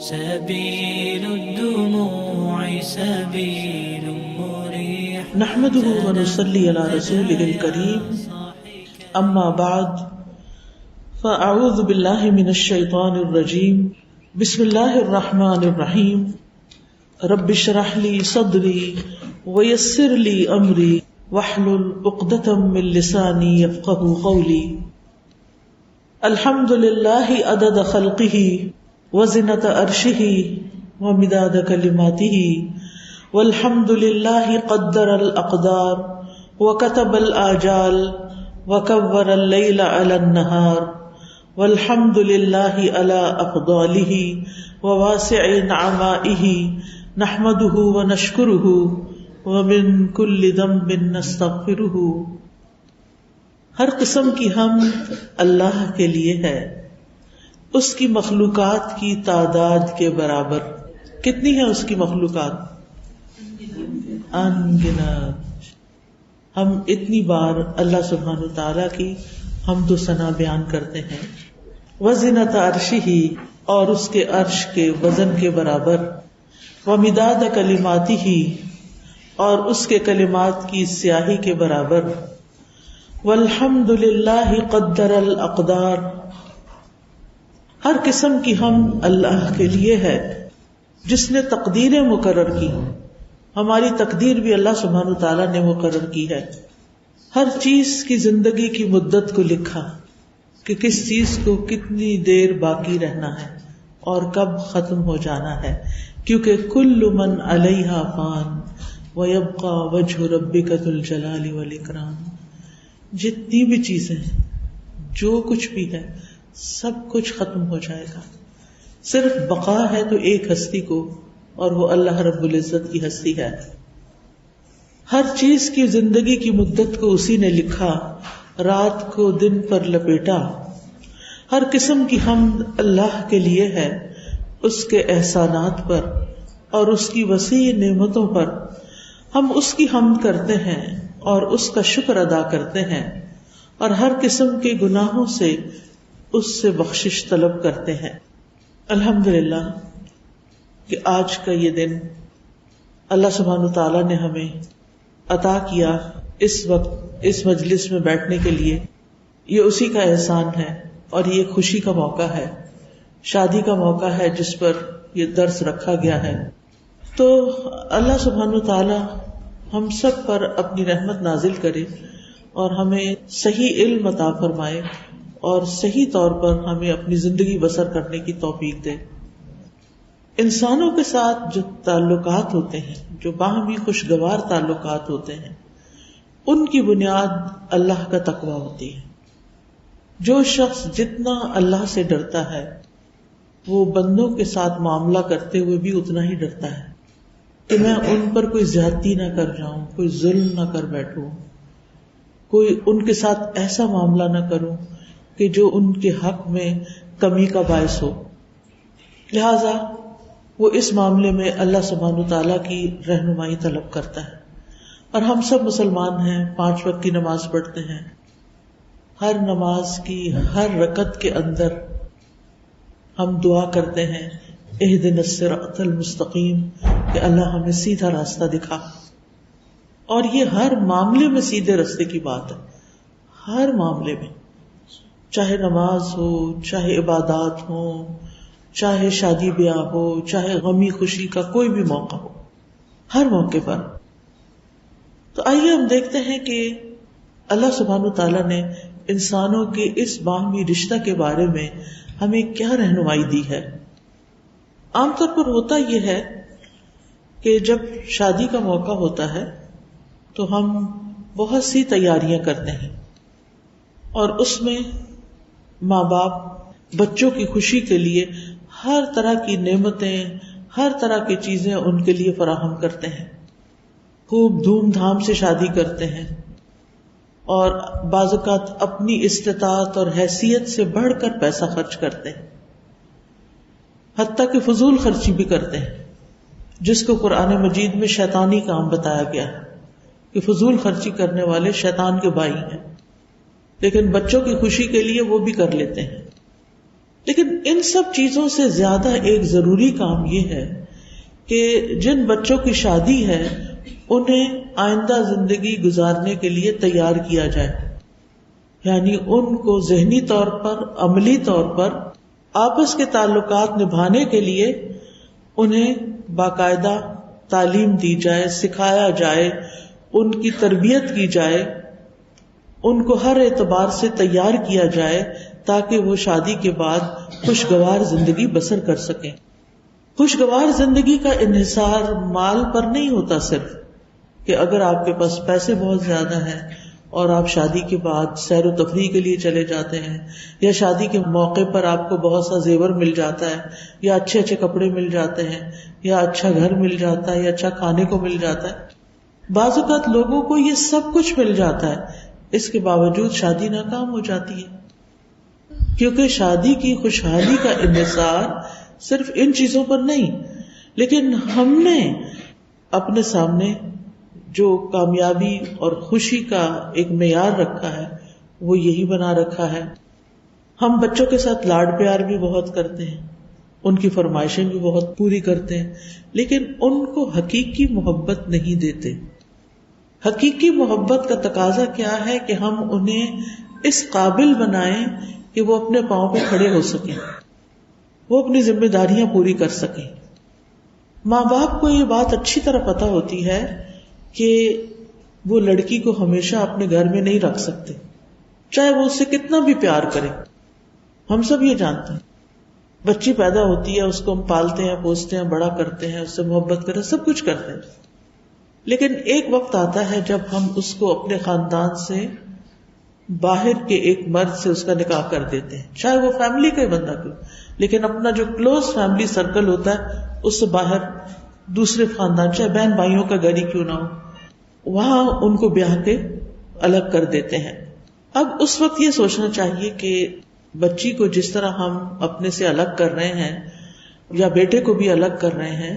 سبيل الدموع سبيل مريح. نحمده ونصلي على رسوله الكريم، اما بعد، فاعوذ بالله من الشيطان الرجيم. بسم الله الرحمن الرحيم. رب اشرح لي صدري ويسر لي امري واحلل عقدة من لساني يفقهوا قولي. الحمد لله عدد خلقه وزنة عرشه ومداد كلماته، والحمد لله قدر الأقدار وكتب الآجال وكبر الليل على النهار، والحمد لله على أفضاله وواسع نعمائه، نحمده ونشكره ومن كل ذنب نستغفره. ہر قسم کی حمد اللہ کے لیے ہے، اس کی مخلوقات کی تعداد کے برابر. کتنی ہے اس کی مخلوقات؟ انگنت. ہم اتنی بار اللہ سبحانہ وتعالیٰ کی حمد و ثنا بیان کرتے ہیں. وزنۃ عرشہ، اور اس کے عرش کے وزن کے برابر. ومداد کلماتہ، اور اس کے کلمات کی سیاہی کے برابر. والحمد للہ قدر الاقدار، ہر قسم کی حمد اللہ کے لیے ہے جس نے تقدیریں مقرر کی. ہماری تقدیر بھی اللہ سبحانہ تعالیٰ نے مقرر کی ہے. ہر چیز کی زندگی کی مدت کو لکھا کہ کس چیز کو کتنی دیر باقی رہنا ہے اور کب ختم ہو جانا ہے، کیونکہ کل من علیہا فان ویبقى وجہ ربک ذو الجلال والاکرام. جتنی بھی چیزیں ہیں، جو کچھ بھی ہے، سب کچھ ختم ہو جائے گا. صرف بقا ہے تو ایک ہستی کو، اور وہ اللہ رب العزت کی ہستی ہے. ہر چیز کی زندگی کی مدت کو اسی نے لکھا، رات کو دن پر لپیٹا. ہر قسم کی حمد اللہ کے لیے ہے، اس کے احسانات پر اور اس کی وسیع نعمتوں پر. ہم اس کی حمد کرتے ہیں اور اس کا شکر ادا کرتے ہیں، اور ہر قسم کے گناہوں سے اس سے بخشش طلب کرتے ہیں. الحمدللہ کہ آج کا یہ دن اللہ سبحانہ تعالیٰ نے ہمیں عطا کیا. اس وقت اس مجلس میں بیٹھنے کے لیے یہ اسی کا احسان ہے، اور یہ خوشی کا موقع ہے، شادی کا موقع ہے جس پر یہ درس رکھا گیا ہے. تو اللہ سبحانہ تعالیٰ ہم سب پر اپنی رحمت نازل کرے اور ہمیں صحیح علم عطا فرمائے اور صحیح طور پر ہمیں اپنی زندگی بسر کرنے کی توفیق دے. انسانوں کے ساتھ جو تعلقات ہوتے ہیں، جو باہمی خوشگوار تعلقات ہوتے ہیں، ان کی بنیاد اللہ کا تقویٰ ہوتی ہے. جو شخص جتنا اللہ سے ڈرتا ہے، وہ بندوں کے ساتھ معاملہ کرتے ہوئے بھی اتنا ہی ڈرتا ہے کہ میں ان پر کوئی زیادتی نہ کر جاؤں، کوئی ظلم نہ کر بیٹھوں، کوئی ان کے ساتھ ایسا معاملہ نہ کروں کہ جو ان کے حق میں کمی کا باعث ہو. لہذا وہ اس معاملے میں اللہ سبحانہ تعالیٰ کی رہنمائی طلب کرتا ہے. اور ہم سب مسلمان ہیں، 5 وقت کی نماز پڑھتے ہیں. ہر نماز کی ہر رکعت کے اندر ہم دعا کرتے ہیں اہدنا الصراط المستقیم، کہ اللہ ہمیں سیدھا راستہ دکھا. اور یہ ہر معاملے میں سیدھے راستے کی بات ہے. ہر معاملے میں، چاہے نماز ہو، چاہے عبادات ہو، چاہے شادی بیاہ ہو، چاہے غمی خوشی کا کوئی بھی موقع ہو، ہر موقع پر. تو آئیے ہم دیکھتے ہیں کہ اللہ سبحانہ تعالیٰ نے انسانوں کے اس باہمی رشتہ کے بارے میں ہمیں کیا رہنمائی دی ہے. عام طور پر ہوتا یہ ہے کہ جب شادی کا موقع ہوتا ہے تو ہم بہت سی تیاریاں کرتے ہیں، اور اس میں ماں باپ بچوں کی خوشی کے لیے ہر طرح کی نعمتیں، ہر طرح کی چیزیں ان کے لیے فراہم کرتے ہیں. خوب دھوم دھام سے شادی کرتے ہیں، اور بعض اوقات اپنی استطاعت اور حیثیت سے بڑھ کر پیسہ خرچ کرتے ہیں، حتیٰ کہ فضول خرچی بھی کرتے ہیں، جس کو قرآن مجید میں شیطانی کام بتایا گیا ہے کہ فضول خرچی کرنے والے شیطان کے بھائی ہیں. لیکن بچوں کی خوشی کے لیے وہ بھی کر لیتے ہیں. لیکن ان سب چیزوں سے زیادہ ایک ضروری کام یہ ہے کہ جن بچوں کی شادی ہے انہیں آئندہ زندگی گزارنے کے لیے تیار کیا جائے، یعنی ان کو ذہنی طور پر، عملی طور پر آپس کے تعلقات نبھانے کے لیے انہیں باقاعدہ تعلیم دی جائے، سکھایا جائے، ان کی تربیت کی جائے، ان کو ہر اعتبار سے تیار کیا جائے تاکہ وہ شادی کے بعد خوشگوار زندگی بسر کر سکیں۔ خوشگوار زندگی کا انحصار مال پر نہیں ہوتا صرف کہ اگر آپ کے پاس پیسے بہت زیادہ ہیں اور آپ شادی کے بعد سیر و تفریح کے لیے چلے جاتے ہیں، یا شادی کے موقع پر آپ کو بہت سا زیور مل جاتا ہے، یا اچھے اچھے کپڑے مل جاتے ہیں، یا اچھا گھر مل جاتا ہے، یا اچھا کھانے کو مل جاتا ہے۔ بعض اوقات لوگوں کو یہ سب کچھ مل جاتا ہے، اس کے باوجود شادی ناکام ہو جاتی ہے، کیونکہ شادی کی خوشحالی کا انحصار صرف ان چیزوں پر نہیں، لیکن ہم نے اپنے سامنے جو کامیابی اور خوشی کا ایک معیار رکھا ہے وہ یہی بنا رکھا ہے۔ ہم بچوں کے ساتھ لاڈ پیار بھی بہت کرتے ہیں، ان کی فرمائشیں بھی بہت پوری کرتے ہیں، لیکن ان کو حقیقی محبت نہیں دیتے۔ حقیقی محبت کا تقاضا کیا ہے کہ ہم انہیں اس قابل بنائیں کہ وہ اپنے پاؤں پہ کھڑے ہو سکیں، وہ اپنی ذمہ داریاں پوری کر سکیں۔ ماں باپ کو یہ بات اچھی طرح پتہ ہوتی ہے کہ وہ لڑکی کو ہمیشہ اپنے گھر میں نہیں رکھ سکتے، چاہے وہ اس سے کتنا بھی پیار کرے۔ ہم سب یہ جانتے ہیں، بچی پیدا ہوتی ہے، اس کو ہم پالتے ہیں، پوستے ہیں، بڑا کرتے ہیں، اس سے محبت کرتے ہیں، سب کچھ کرتے ہیں، لیکن ایک وقت آتا ہے جب ہم اس کو اپنے خاندان سے باہر کے ایک مرد سے اس کا نکاح کر دیتے ہیں، چاہے وہ فیملی کا ہی بندہ کیوں، لیکن اپنا جو کلوز فیملی سرکل ہوتا ہے اس سے باہر دوسرے خاندان، چاہے بہن بھائیوں کا گھر ہی کیوں نہ ہو، وہاں ان کو بیاہ کے الگ کر دیتے ہیں۔ اب اس وقت یہ سوچنا چاہیے کہ بچی کو جس طرح ہم اپنے سے الگ کر رہے ہیں یا بیٹے کو بھی الگ کر رہے ہیں،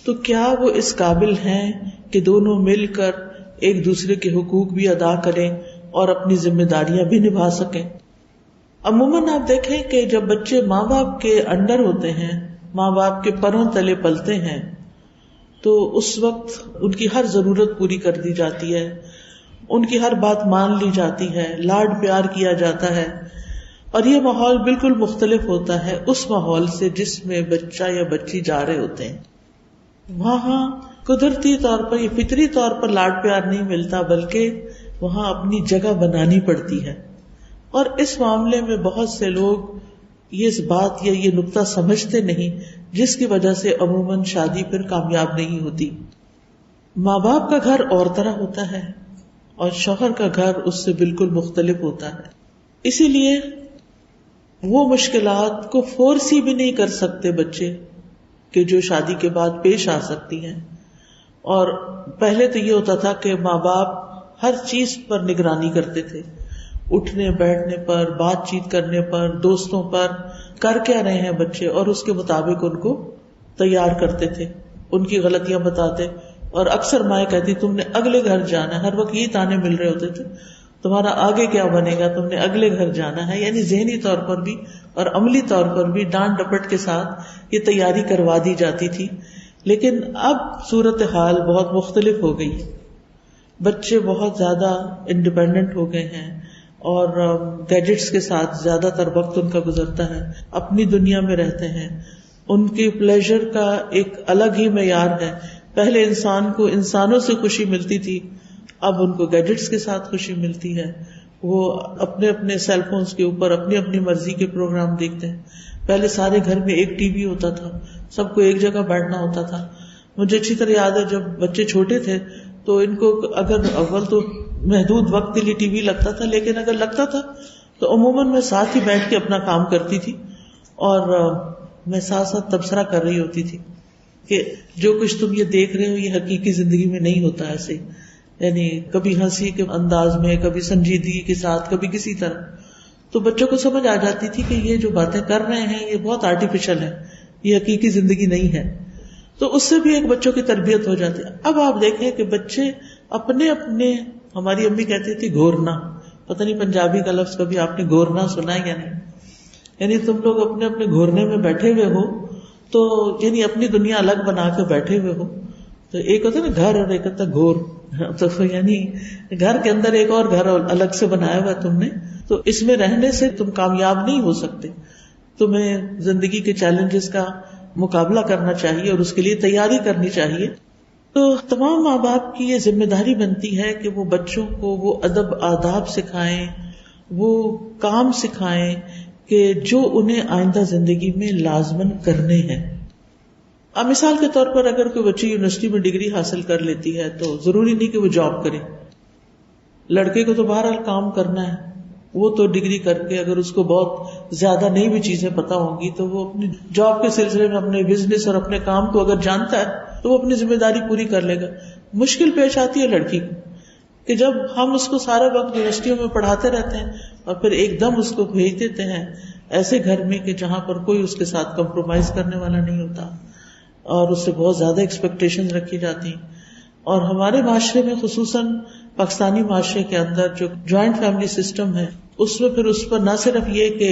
تو کیا وہ اس قابل ہیں کہ دونوں مل کر ایک دوسرے کے حقوق بھی ادا کریں اور اپنی ذمہ داریاں بھی نبھا سکیں؟ عموماً آپ دیکھیں کہ جب بچے ماں باپ کے انڈر ہوتے ہیں، ماں باپ کے پروں تلے پلتے ہیں، تو اس وقت ان کی ہر ضرورت پوری کر دی جاتی ہے، ان کی ہر بات مان لی جاتی ہے، لاڈ پیار کیا جاتا ہے، اور یہ ماحول بالکل مختلف ہوتا ہے اس ماحول سے جس میں بچہ یا بچی جا رہے ہوتے ہیں۔ وہاں قدرتی طور پر یا فطری طور پر لاڈ پیار نہیں ملتا، بلکہ وہاں اپنی جگہ بنانی پڑتی ہے، اور اس معاملے میں بہت سے لوگ یہ اس بات یا یہ نقطہ سمجھتے نہیں، جس کی وجہ سے عموماً شادی پھر کامیاب نہیں ہوتی۔ ماں باپ کا گھر اور طرح ہوتا ہے اور شوہر کا گھر اس سے بالکل مختلف ہوتا ہے، اسی لیے وہ مشکلات کو فورس ہی بھی نہیں کر سکتے بچے کہ جو شادی کے بعد پیش آ سکتی ہیں۔ اور پہلے تو یہ ہوتا تھا کہ ماں باپ ہر چیز پر نگرانی کرتے تھے، اٹھنے بیٹھنے پر، بات چیت کرنے پر، دوستوں پر، کر کیا رہے ہیں بچے، اور اس کے مطابق ان کو تیار کرتے تھے، ان کی غلطیاں بتاتے، اور اکثر مائیں کہتی تم نے اگلے گھر جانا ہے، ہر وقت یہی تانے مل رہے ہوتے تھے، تمہارا آگے کیا بنے گا، تم نے اگلے گھر جانا ہے، یعنی ذہنی طور پر بھی اور عملی طور پر بھی ڈانٹ ڈپٹ کے ساتھ یہ تیاری کروا دی جاتی تھی۔ لیکن اب صورتحال بہت مختلف ہو گئی، بچے بہت زیادہ انڈیپینڈنٹ ہو گئے ہیں اور گیجٹس کے ساتھ زیادہ تر وقت ان کا گزرتا ہے، اپنی دنیا میں رہتے ہیں، ان کی پلیزر کا ایک الگ ہی معیار ہے۔ پہلے انسان کو انسانوں سے خوشی ملتی تھی، اب ان کو گیجٹس کے ساتھ خوشی ملتی ہے، وہ اپنے اپنے سیل فونز کے اوپر اپنی اپنی مرضی کے پروگرام دیکھتے ہیں۔ پہلے سارے گھر میں ایک ٹی وی ہوتا تھا، سب کو ایک جگہ بیٹھنا ہوتا تھا۔ مجھے اچھی طرح یاد ہے جب بچے چھوٹے تھے تو ان کو اگر اول تو محدود وقت کے لیے ٹی وی لگتا تھا، لیکن اگر لگتا تھا تو عموماً میں ساتھ ہی بیٹھ کے اپنا کام کرتی تھی، اور میں ساتھ ساتھ تبصرہ کر رہی ہوتی تھی کہ جو کچھ تم یہ دیکھ رہے ہو یہ حقیقی زندگی میں نہیں ہوتا ایسے، یعنی کبھی ہنسی کے انداز میں، کبھی سنجیدگی کے ساتھ، کبھی کسی طرح۔ تو بچوں کو سمجھ آ جاتی تھی کہ یہ جو باتیں کر رہے ہیں یہ بہت آرٹیفیشل ہے، یہ حقیقی زندگی نہیں ہے، تو اس سے بھی ایک بچوں کی تربیت ہو جاتی ہے۔ اب آپ دیکھیں کہ بچے اپنے اپنے، ہماری امی کہتی تھی گھورنا، پتہ نہیں پنجابی کا لفظ کبھی آپ نے گھورنا سنا ہے یا نہیں، یعنی تم لوگ اپنے اپنے گھورنے میں بیٹھے ہوئے ہو تو یعنی اپنی دنیا الگ بنا کے بیٹھے ہوئے ہو. تو ایک ہوتا ہے نا گھر اور ایک ہوتا ہے گھور. تو یعنی گھر کے اندر ایک اور گھر الگ سے بنایا ہوا تم نے, تو اس میں رہنے سے تم کامیاب نہیں ہو سکتے. تمہیں زندگی کے چیلنجز کا مقابلہ کرنا چاہیے اور اس کے لیے تیاری کرنی چاہیے. تو تمام ماں باپ کی یہ ذمہ داری بنتی ہے کہ وہ بچوں کو وہ ادب آداب سکھائیں, وہ کام سکھائیں کہ جو انہیں آئندہ زندگی میں لازماً کرنے ہیں. اب مثال کے طور پر اگر کوئی بچی یونیورسٹی میں ڈگری حاصل کر لیتی ہے تو ضروری نہیں کہ وہ جاب کرے. لڑکے کو تو بہرحال کام کرنا ہے, وہ تو ڈگری کر کے اگر اس کو بہت زیادہ نئی بھی چیزیں پتا ہوں گی تو وہ اپنی جاب کے سلسلے میں اپنے بزنس اور اپنے کام کو اگر جانتا ہے تو وہ اپنی ذمہ داری پوری کر لے گا. مشکل پیش آتی ہے لڑکی کو کہ جب ہم اس کو سارا وقت یونیورسٹیوں میں پڑھاتے رہتے ہیں اور پھر ایک دم اس کو بھیج دیتے ہیں ایسے گھر میں کہ جہاں پر کوئی اس کے ساتھ کمپرومائز کرنے والا نہیں ہوتا اور اس سے بہت زیادہ ایکسپیکٹیشن رکھی جاتی ہیں. اور ہمارے معاشرے میں خصوصاً پاکستانی معاشرے کے اندر جو جوائنٹ فیملی سسٹم ہے اس میں پھر اس پر نہ صرف یہ کہ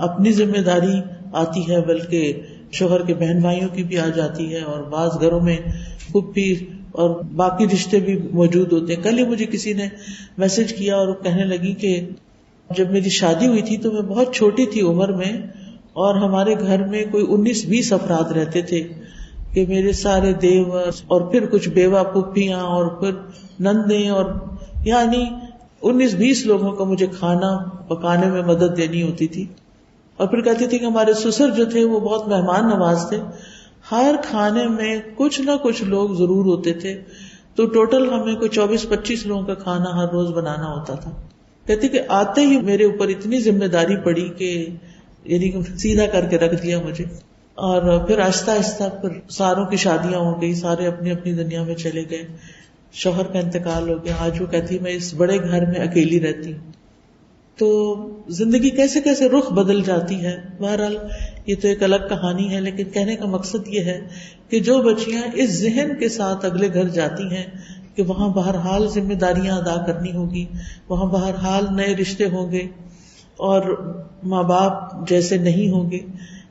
اپنی ذمہ داری آتی ہے بلکہ شوہر کے بہن بھائیوں کی بھی آ جاتی ہے, اور بعض گھروں میں پھپھی اور باقی رشتے بھی موجود ہوتے ہیں. کل ہی مجھے کسی نے میسج کیا اور کہنے لگی کہ جب میری شادی ہوئی تھی تو میں بہت چھوٹی تھی عمر میں اور ہمارے گھر میں کوئی 19-20 افراد رہتے تھے کہ میرے سارے دیور اور پھر کچھ بیوہ پھپھیاں اور پھر نندیں اور یعنی 19-20 لوگوں کا مجھے کھانا پکانے میں مدد دینی ہوتی تھی. اور پھر کہتی تھی کہ ہمارے سسر جو تھے وہ بہت مہمان نواز تھے, ہر کھانے میں کچھ نہ کچھ لوگ ضرور ہوتے تھے, تو ٹوٹل ہمیں کوئی 24-25 لوگوں کا کھانا ہر روز بنانا ہوتا تھا. کہتی کہ آتے ہی میرے اوپر اتنی ذمہ داری پڑی کہ یعنی سیدھا کر کے رکھ دیا مجھے. اور پھر آہستہ آہستہ پھر ساروں کی شادیاں ہو گئی, سارے اپنی اپنی دنیا میں چلے گئے, شوہر کا انتقال ہو گیا. آج وہ کہتی میں اس بڑے گھر میں اکیلی رہتی ہوں. تو زندگی کیسے کیسے رخ بدل جاتی ہے. بہرحال یہ تو ایک الگ کہانی ہے, لیکن کہنے کا مقصد یہ ہے کہ جو بچیاں اس ذہن کے ساتھ اگلے گھر جاتی ہیں کہ وہاں بہرحال ذمہ داریاں ادا کرنی ہوگی, وہاں بہرحال نئے رشتے ہوں گے اور ماں باپ جیسے نہیں ہوں گے,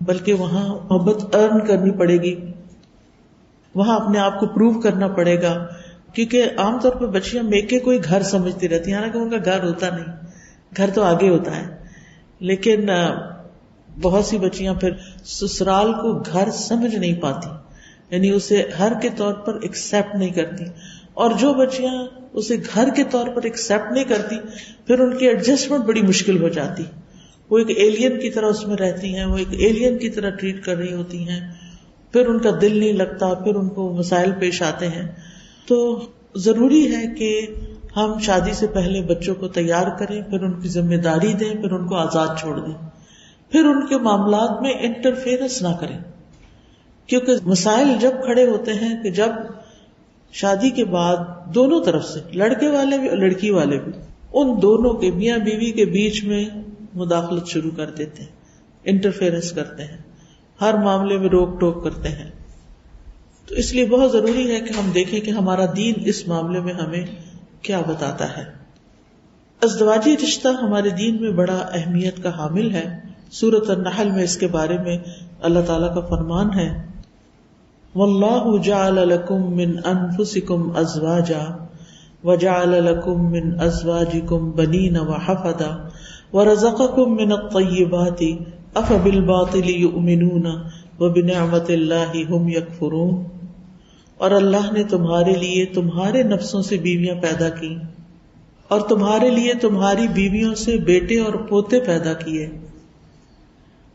بلکہ وہاں محبت ارن کرنی پڑے گی, وہاں اپنے آپ کو پروو کرنا پڑے گا. کیونکہ عام طور پر بچیاں میکے کوئی گھر سمجھتی رہتی ہیں, حالانکہ ان کا گھر ہوتا نہیں, گھر تو آگے ہوتا ہے. لیکن بہت سی بچیاں پھر سسرال کو گھر سمجھ نہیں پاتی, یعنی اسے گھر کے طور پر ایکسپٹ نہیں کرتی. اور جو بچیاں اسے گھر کے طور پر ایکسپٹ نہیں کرتی پھر ان کی ایڈجسٹمنٹ بڑی مشکل ہو جاتی. وہ ایک ایلین کی طرح اس میں رہتی ہیں, وہ ایک ایلین کی طرح ٹریٹ کر رہی ہوتی ہیں, پھر ان کا دل نہیں لگتا, پھر ان کو مسائل پیش آتے ہیں. تو ضروری ہے کہ ہم شادی سے پہلے بچوں کو تیار کریں, پھر ان کی ذمہ داری دیں, پھر ان کو آزاد چھوڑ دیں, پھر ان کے معاملات میں انٹرفیئرنس نہ کریں. کیونکہ مسائل جب کھڑے ہوتے ہیں کہ جب شادی کے بعد دونوں طرف سے, لڑکے والے بھی اور لڑکی والے بھی, ان دونوں کے میاں بیوی کے بیچ میں مداخلت شروع کر دیتے ہیں, انٹرفیئرنس کرتے ہیں, ہر معاملے میں روک ٹوک کرتے ہیں. تو اس لیے بہت ضروری ہے کہ ہم دیکھیں کہ ہمارا دین اس معاملے میں ہمیں کیا بتاتا ہے. ازدواجی رشتہ ہمارے دین میں بڑا اہمیت کا حامل ہے. سورۃ النحل میں اس کے بارے میں اللہ تعالیٰ کا فرمان ہے, وَاللَّهُ جَعَلَ لَكُم مِّنْ أَنفُسِكُمْ أَزْوَاجًا وَجَعَلَ لَكُم مِّنْ أَزْوَاجِكُمْ بَنِينَ وَحَفَدًا وَرَزَقَكُم مِّنَ الطَّيِّبَاتِ أَفَبِالْبَاطِلِ يُؤْمِنُونَ وَبِنِعْمَةِ اللَّهِ هُمْ يَكْفُرُونَ. اور اللہ نے تمہارے لیے تمہارے نفسوں سے بیویاں پیدا کی اور تمہارے لیے تمہاری بیویوں سے بیٹے اور پوتے پیدا کیے,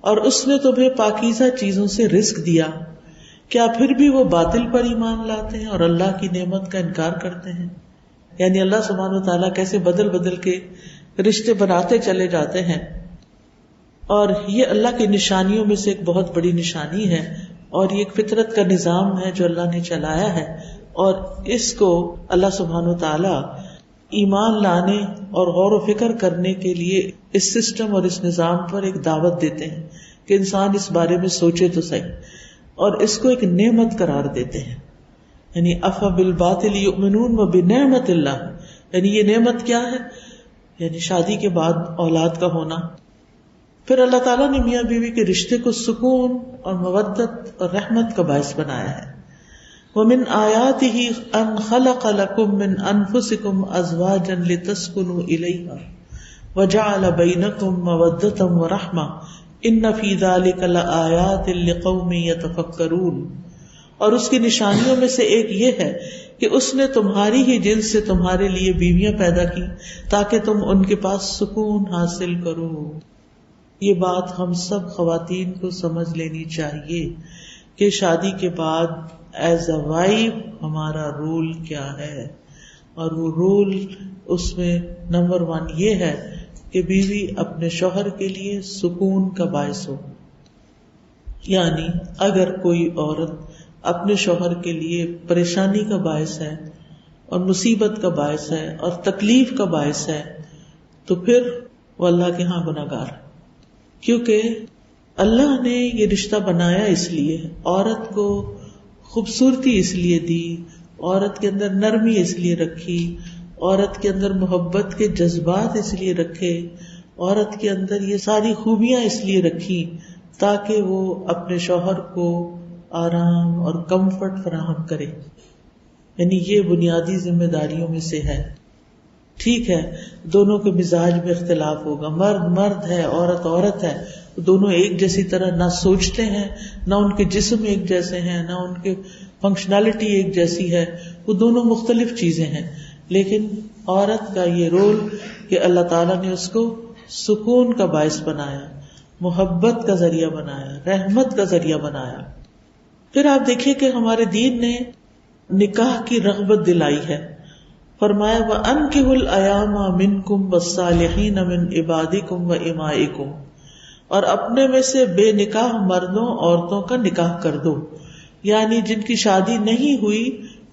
اور اس نے تمہیں پاکیزہ چیزوں سے رزق دیا, کیا پھر بھی وہ باطل پر ایمان لاتے ہیں اور اللہ کی نعمت کا انکار کرتے ہیں. یعنی اللہ سبحانہ و تعالیٰ کیسے بدل بدل کے رشتے بناتے چلے جاتے ہیں, اور یہ اللہ کی نشانیوں میں سے ایک بہت بڑی نشانی ہے, اور یہ ایک فطرت کا نظام ہے جو اللہ نے چلایا ہے. اور اس کو اللہ سبحانہ و تعالیٰ ایمان لانے اور غور و فکر کرنے کے لیے اس سسٹم اور اس نظام پر ایک دعوت دیتے ہیں کہ انسان اس بارے میں سوچے تو صحیح, اور اس کو ایک نعمت قرار دیتے ہیں. یعنی افبالباطل یؤمنون وبنعمت اللہ, یعنی یہ نعمت کیا ہے, یعنی شادی کے بعد اولاد کا ہونا, پھر اللہ تعالیٰ نے میاں بیوی کے رشتے کو سکون اور مودت اور رحمت کا باعث بنایا ہے. وَمِنْ آيَاتِهِ أَنْ خَلَقَ لَكُم مِّنْ أَنفُسِكُمْ أَزْوَاجًا لِتَسْكُنُوا إِلَيْهَا وَجَعَلَ بَيْنَكُم مَّوَدَّةً وَرَحْمَةً إِنَّ فِي ذَلِكَ لَآيَاتٍ لِقَوْمٍ يَتَفَكَّرُونَ. اور اس کی نشانیوں میں سے ایک یہ ہے کہ اس نے تمہاری ہی جنس سے تمہارے لیے بیویاں پیدا کی تاکہ تم ان کے پاس سکون حاصل کرو. یہ بات ہم سب خواتین کو سمجھ لینی چاہیے کہ شادی کے بعد ایز اے وائف ہمارا رول کیا ہے، اور وہ رول اس میں نمبر 1 یہ ہے کہ بیوی اپنے شوہر کے لیے سکون کا باعث ہو. یعنی اگر کوئی عورت اپنے شوہر کے لیے پریشانی کا باعث ہے اور مصیبت کا باعث ہے اور تکلیف کا باعث ہے تو پھر وہ اللہ کے ہاں گناہگار ہے. کیونکہ اللہ نے یہ رشتہ بنایا اس لیے، عورت کو خوبصورتی اس لیے دی، عورت کے اندر نرمی اس لیے رکھی، عورت کے اندر محبت کے جذبات اس لیے رکھے، عورت کے اندر یہ ساری خوبیاں اس لیے رکھی تاکہ وہ اپنے شوہر کو آرام اور کمفرٹ فراہم کرے. یعنی یہ بنیادی ذمہ داریوں میں سے ہے. ٹھیک ہے دونوں کے مزاج میں اختلاف ہوگا، مرد مرد ہے، عورت عورت ہے، دونوں ایک جیسی طرح نہ سوچتے ہیں، نہ ان کے جسم ایک جیسے ہیں، نہ ان کے فنکشنالٹی ایک جیسی ہے، وہ دونوں مختلف چیزیں ہیں. لیکن عورت کا یہ رول کہ اللہ تعالیٰ نے اس کو سکون کا باعث بنایا، محبت کا ذریعہ بنایا، رحمت کا ذریعہ بنایا. پھر آپ دیکھیے کہ ہمارے دین نے نکاح کی رغبت دلائی ہے. فرمایا وَأَنكِحُوا الْأَيَامَ مِنكُمْ وَالصَّالِحِينَ مِنْ عِبَادِكُمْ وَإِمَائِكُمْ، اور اپنے میں سے بے نکاح مردوں عورتوں کا نکاح کر دو. یعنی جن کی شادی نہیں ہوئی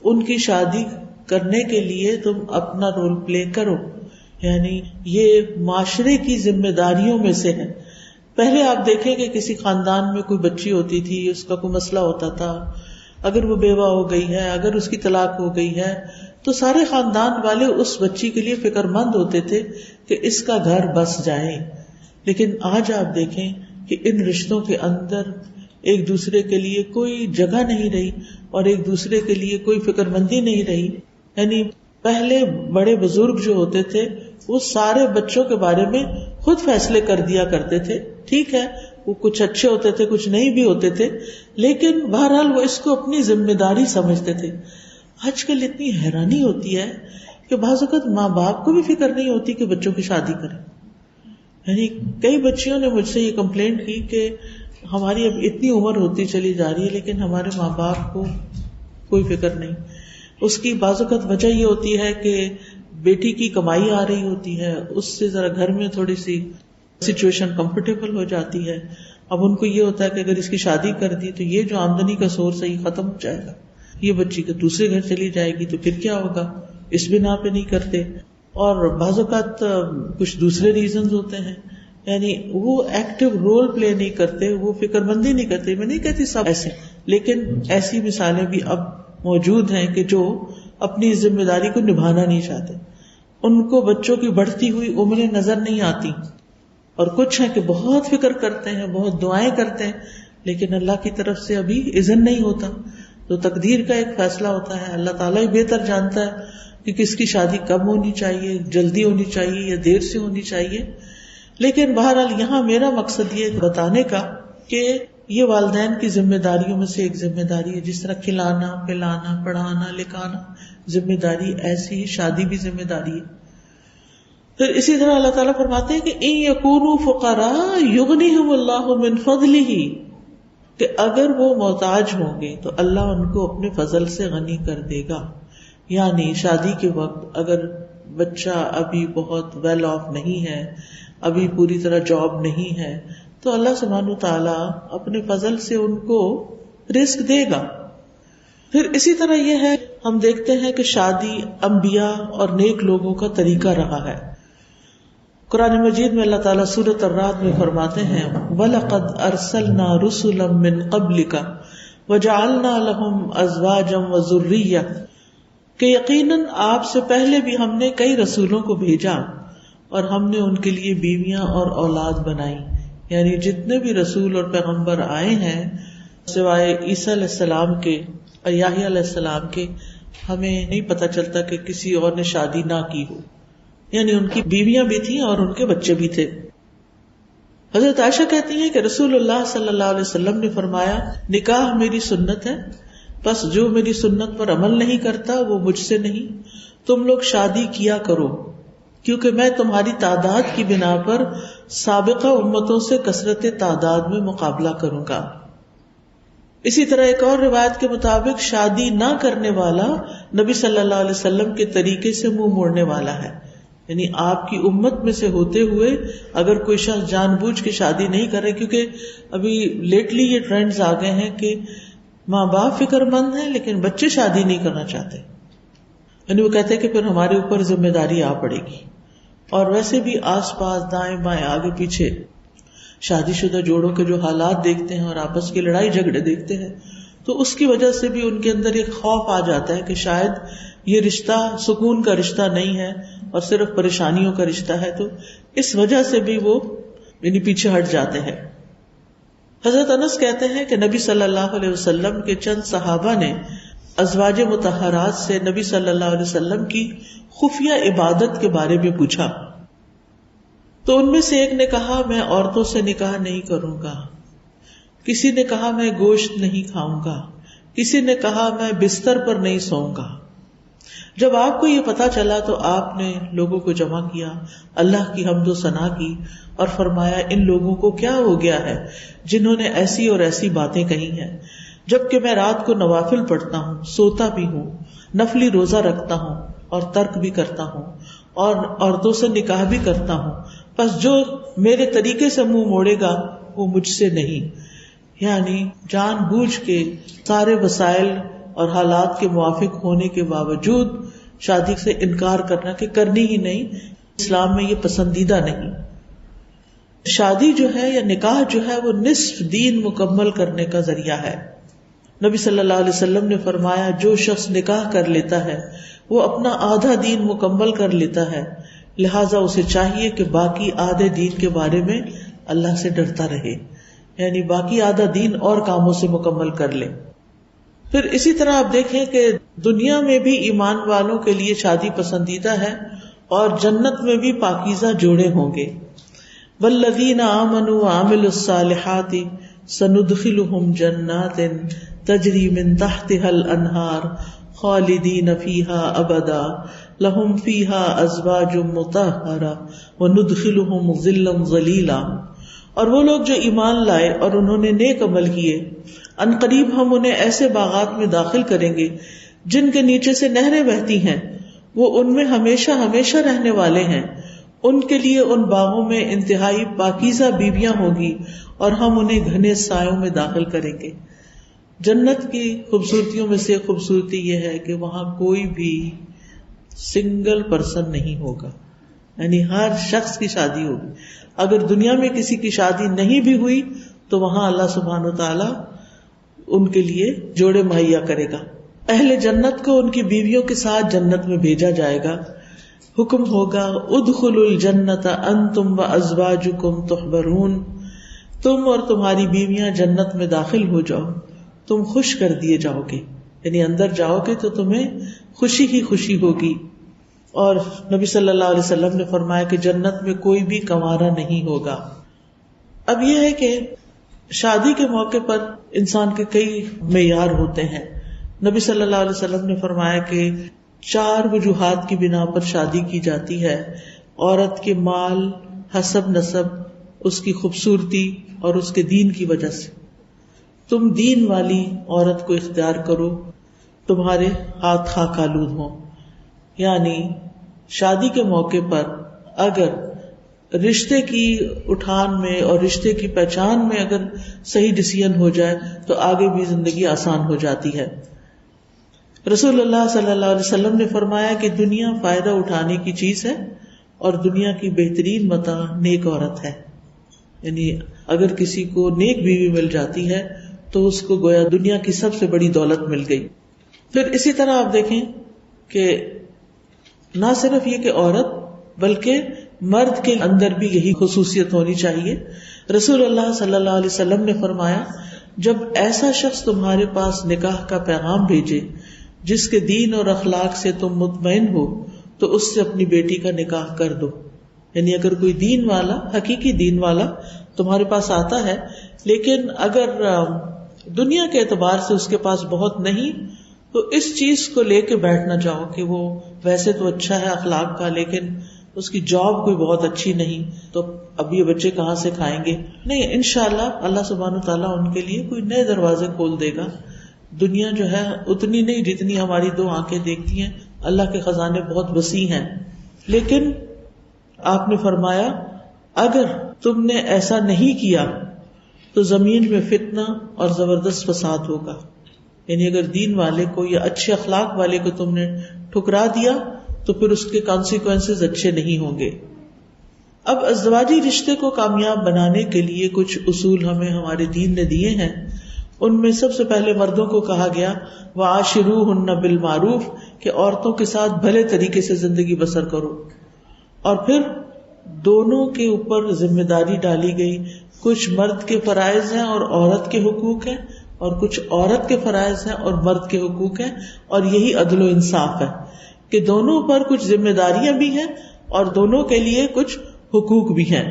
ان کی شادی کرنے کے لیے تم اپنا رول پلے کرو. یعنی یہ معاشرے کی ذمہ داریوں میں سے ہے. پہلے آپ دیکھیں کہ کسی خاندان میں کوئی بچی ہوتی تھی، اس کا کوئی مسئلہ ہوتا تھا، اگر وہ بیوہ ہو گئی ہے، اگر اس کی طلاق ہو گئی ہے تو سارے خاندان والے اس بچی کے لیے فکر مند ہوتے تھے کہ اس کا گھر بس جائے. لیکن آج آپ دیکھیں کہ ان رشتوں کے اندر ایک دوسرے کے لیے کوئی جگہ نہیں رہی اور ایک دوسرے کے لیے کوئی فکر مندی نہیں رہی. یعنی پہلے بڑے بزرگ جو ہوتے تھے وہ سارے بچوں کے بارے میں خود فیصلے کر دیا کرتے تھے. ٹھیک ہے وہ کچھ اچھے ہوتے تھے، کچھ نہیں بھی ہوتے تھے، لیکن بہرحال وہ اس کو اپنی ذمہ داری سمجھتے تھے. آج کل اتنی حیرانی ہوتی ہے کہ بعض اوقات ماں باپ کو بھی فکر نہیں ہوتی کہ بچوں کی شادی کریں. یعنی کئی بچیوں نے مجھ سے یہ کمپلینٹ کی کہ ہماری اب اتنی عمر ہوتی چلی جا رہی ہے لیکن ہمارے ماں باپ کو کوئی فکر نہیں. اس کی بعض اوقات وجہ یہ ہوتی ہے کہ بیٹی کی کمائی آ رہی ہوتی ہے، اس سے ذرا گھر میں تھوڑی سی سچویشن کمفرٹیبل ہو جاتی ہے. اب ان کو یہ ہوتا ہے کہ اگر اس کی شادی کر دی تو یہ جو آمدنی کا سورس ہے یہ ختم ہو جائے گا، یہ بچی کے دوسرے گھر چلی جائے گی تو پھر کیا ہوگا. اس بنا پہ نہیں کرتے. اور بعض اوقات کچھ دوسرے ریزنز ہوتے ہیں، یعنی وہ ایکٹیو رول پلے نہیں کرتے، وہ فکر مندی نہیں کرتے. میں نہیں کہتی سب ایسے، لیکن ایسی مثالیں بھی اب موجود ہیں کہ جو اپنی ذمہ داری کو نبھانا نہیں چاہتے. ان کو بچوں کی بڑھتی ہوئی عمریں نظر نہیں آتی، اور کچھ ہیں کہ بہت فکر کرتے ہیں، بہت دعائیں کرتے ہیں، لیکن اللہ کی طرف سے ابھی اذن نہیں ہوتا. تو تقدیر کا ایک فیصلہ ہوتا ہے، اللہ تعالیٰ ہی بہتر جانتا ہے کہ کس کی شادی کب ہونی چاہیے، جلدی ہونی چاہیے یا دیر سے ہونی چاہیے. لیکن بہرحال یہاں میرا مقصد یہ بتانے کا کہ یہ والدین کی ذمہ داریوں میں سے ایک ذمہ داری ہے. جس طرح کھلانا پلانا پڑھانا لکھانا ذمہ داری، ایسی ہی شادی بھی ذمہ داری ہے. پھر اسی طرح اللہ تعالیٰ فرماتے ہیں کہ ان یکونوا فقراء یغنیہم اللہ من فضلہ، کہ اگر وہ محتاج ہوں گے تو اللہ ان کو اپنے فضل سے غنی کر دے گا. یعنی شادی کے وقت اگر بچہ ابھی بہت ویل آف نہیں ہے، ابھی پوری طرح جاب نہیں ہے، تو اللہ سبحانہ تعالیٰ اپنے فضل سے ان کو رزق دے گا. پھر اسی طرح یہ ہے، ہم دیکھتے ہیں کہ شادی انبیاء اور نیک لوگوں کا طریقہ رہا ہے. قرآن مجید میں اللہ تعالیٰ سورۃ الرعد میں فرماتے ہیں وَلَقَدْ أَرْسَلْنَا رُسُلًا مِّن قَبْلِكَ وَجَعَلْنَا لَهُمْ أَزْوَاجًا وَذُرِّيَّةً، کہ یقیناً آپ سے پہلے بھی ہم نے کئی رسولوں کو بھیجا اور ہم نے ان کے لیے بیویاں اور اولاد بنائی. یعنی جتنے بھی رسول اور پیغمبر آئے ہیں سوائے عیسیٰ علیہ السلام کے اور یحییٰ علیہ السلام کے، ہمیں نہیں پتہ چلتا کہ کسی اور نے شادی نہ کی ہو، یعنی ان کی بیویاں بھی تھیں اور ان کے بچے بھی تھے۔ حضرت عائشہ کہتی ہیں کہ رسول اللہ صلی اللہ علیہ وسلم نے فرمایا، نکاح میری سنت ہے، بس جو میری سنت پر عمل نہیں کرتا وہ مجھ سے نہیں۔ تم لوگ شادی کیا کرو، کیونکہ میں تمہاری تعداد کی بنا پر سابقہ امتوں سے کثرت تعداد میں مقابلہ کروں گا۔ اسی طرح ایک اور روایت کے مطابق شادی نہ کرنے والا نبی صلی اللہ علیہ وسلم کے طریقے سے منہ موڑنے والا ہے، یعنی آپ کی امت میں سے ہوتے ہوئے اگر کوئی شخص جان بوجھ کے شادی نہیں کر رہے، کیونکہ ابھی لیٹلی یہ ٹرینڈز آ گئے ہیں کہ ماں باپ فکر مند ہیں لیکن بچے شادی نہیں کرنا چاہتے، یعنی وہ کہتے ہیں کہ پھر ہمارے اوپر ذمہ داری آ پڑے گی۔ اور ویسے بھی آس پاس دائیں بائیں آگے پیچھے شادی شدہ جوڑوں کے جو حالات دیکھتے ہیں اور آپس کی لڑائی جھگڑے دیکھتے ہیں، تو اس کی وجہ سے بھی ان کے اندر ایک خوف آ جاتا ہے کہ شاید یہ رشتہ سکون کا رشتہ نہیں ہے اور صرف پریشانیوں کا رشتہ ہے، تو اس وجہ سے بھی وہ یعنی پیچھے ہٹ جاتے ہیں۔ حضرت انس کہتے ہیں کہ نبی صلی اللہ علیہ وسلم کے چند صحابہ نے ازواج مطہرات سے نبی صلی اللہ علیہ وسلم کی خفیہ عبادت کے بارے میں پوچھا، تو ان میں سے ایک نے کہا میں عورتوں سے نکاح نہیں کروں گا، کسی نے کہا میں گوشت نہیں کھاؤں گا، کسی نے کہا میں بستر پر نہیں سوؤں گا۔ جب آپ کو یہ پتا چلا تو آپ نے لوگوں کو جمع کیا، اللہ کی حمد و ثنا کی اور فرمایا ان لوگوں کو کیا ہو گیا ہے جنہوں نے ایسی اور ایسی باتیں کہی ہیں، جبکہ میں رات کو نوافل پڑھتا ہوں، سوتا بھی ہوں، نفلی روزہ رکھتا ہوں اور ترک بھی کرتا ہوں اور عورتوں سے نکاح بھی کرتا ہوں، بس جو میرے طریقے سے منہ موڑے گا وہ مجھ سے نہیں۔ یعنی جان بوجھ کے سارے وسائل اور حالات کے موافق ہونے کے باوجود شادی سے انکار کرنا کہ کرنی ہی نہیں، اسلام میں یہ پسندیدہ نہیں۔ شادی جو ہے یا نکاح جو ہے وہ نصف دین مکمل کرنے کا ذریعہ ہے۔ نبی صلی اللہ علیہ وسلم نے فرمایا جو شخص نکاح کر لیتا ہے وہ اپنا آدھا دین مکمل کر لیتا ہے، لہٰذا اسے چاہیے کہ باقی آدھے دین کے بارے میں اللہ سے ڈرتا رہے، یعنی باقی آدھا دین اور کاموں سے مکمل کر لے۔ پھر اسی طرح آپ دیکھیں کہ دنیا میں بھی ایمان والوں کے لیے شادی پسندیدہ ہے اور جنت میں بھی پاکیزہ جوڑے ہوں گے۔ والذین آمنوا وعملوا الصالحات سندخلهم جنات تجری من تحتها الانہار خالدین فیہا ابدا لہم فیہا ازواج مطہرہ وندخلهم ظلا ظلیلا۔ اور وہ لوگ جو ایمان لائے اور انہوں نے نیک عمل کیے، ان قریب ہم انہیں ایسے باغات میں داخل کریں گے جن کے نیچے سے نہریں بہتی ہیں، وہ ان میں ہمیشہ ہمیشہ رہنے والے ہیں، ان کے لیے ان باغوں میں انتہائی پاکیزہ بیویاں ہوگی اور ہم انہیں گھنے سایوں میں داخل کریں گے۔ جنت کی خوبصورتیوں میں سے خوبصورتی یہ ہے کہ وہاں کوئی بھی سنگل پرسن نہیں ہوگا، یعنی ہر شخص کی شادی ہوگی۔ اگر دنیا میں کسی کی شادی نہیں بھی ہوئی تو وہاں اللہ سبحانہ و تعالی ان کے لیے جوڑے مہیا کرے گا۔ اہل جنت کو ان کی بیویوں کے ساتھ جنت میں بھیجا جائے گا، حکم ہوگا ادخلوا الجنت انتم وازواجکم تحبرون، تم اور تمہاری بیویاں جنت میں داخل ہو جاؤ، تم خوش کر دیے جاؤ گے، یعنی اندر جاؤ گے تو تمہیں خوشی ہی خوشی ہوگی۔ اور نبی صلی اللہ علیہ وسلم نے فرمایا کہ جنت میں کوئی بھی کنوارا نہیں ہوگا۔ اب یہ ہے کہ شادی کے موقع پر انسان کے کئی معیار ہوتے ہیں۔ نبی صلی اللہ علیہ وسلم نے فرمایا کہ 4 وجوہات کی بنا پر شادی کی جاتی ہے، عورت کے مال، حسب نسب، اس کی خوبصورتی اور اس کے دین کی وجہ سے۔ تم دین والی عورت کو اختیار کرو، تمہارے ہاتھ خاک آلود ہوں۔ یعنی شادی کے موقع پر اگر رشتے کی اٹھان میں اور رشتے کی پہچان میں اگر صحیح ڈیسیژن ہو جائے تو آگے بھی زندگی آسان ہو جاتی ہے۔ رسول اللہ صلی اللہ علیہ وسلم نے فرمایا کہ دنیا فائدہ اٹھانے کی چیز ہے اور دنیا کی بہترین متاع نیک عورت ہے، یعنی اگر کسی کو نیک بیوی مل جاتی ہے تو اس کو گویا دنیا کی سب سے بڑی دولت مل گئی۔ پھر اسی طرح آپ دیکھیں کہ نہ صرف یہ کہ عورت بلکہ مرد کے اندر بھی یہی خصوصیت ہونی چاہیے. رسول اللہ صلی اللہ علیہ وسلم نے فرمایا جب ایسا شخص تمہارے پاس نکاح کا پیغام بھیجے جس کے دین اور اخلاق سے تم مطمئن ہو تو اس سے اپنی بیٹی کا نکاح کر دو. یعنی اگر کوئی دین والا، حقیقی دین والا تمہارے پاس آتا ہے، لیکن اگر دنیا کے اعتبار سے اس کے پاس بہت نہیں، تو اس چیز کو لے کے بیٹھنا چاہو کہ وہ ویسے تو اچھا ہے اخلاق کا، لیکن اس کی جاب کوئی بہت اچھی نہیں، تو اب یہ بچے کہاں سے کھائیں گے. نہیں، انشاءاللہ اللہ سبحانہ وتعالیٰ ان کے لیے کوئی نئے دروازے کھول دے گا. دنیا جو ہے اتنی نہیں جتنی ہماری دو آنکھیں دیکھتی ہیں، اللہ کے خزانے بہت وسیع ہیں. لیکن آپ نے فرمایا اگر تم نے ایسا نہیں کیا تو زمین میں فتنہ اور زبردست فساد ہوگا. یعنی اگر دین والے کو یا اچھے اخلاق والے کو تم نے ٹھکرا دیا تو پھر اس کے کانسیکوینسز اچھے نہیں ہوں گے. اب ازدواجی رشتے کو کامیاب بنانے کے لیے کچھ اصول ہمیں ہمارے دین نے دیے ہیں. ان میں سب سے پہلے مردوں کو کہا گیا وَعَاشِرُوهُنَّ بِالْمَعْرُوفِ کہ عورتوں کے ساتھ بھلے طریقے سے زندگی بسر کرو. اور پھر دونوں کے اوپر ذمہ داری ڈالی گئی، کچھ مرد کے فرائض ہیں اور عورت کے حقوق ہیں، اور کچھ عورت کے فرائض ہیں اور مرد کے حقوق ہیں. اور یہی عدل و انصاف ہے کہ دونوں پر کچھ ذمہ داریاں بھی ہیں اور دونوں کے لیے کچھ حقوق بھی ہیں.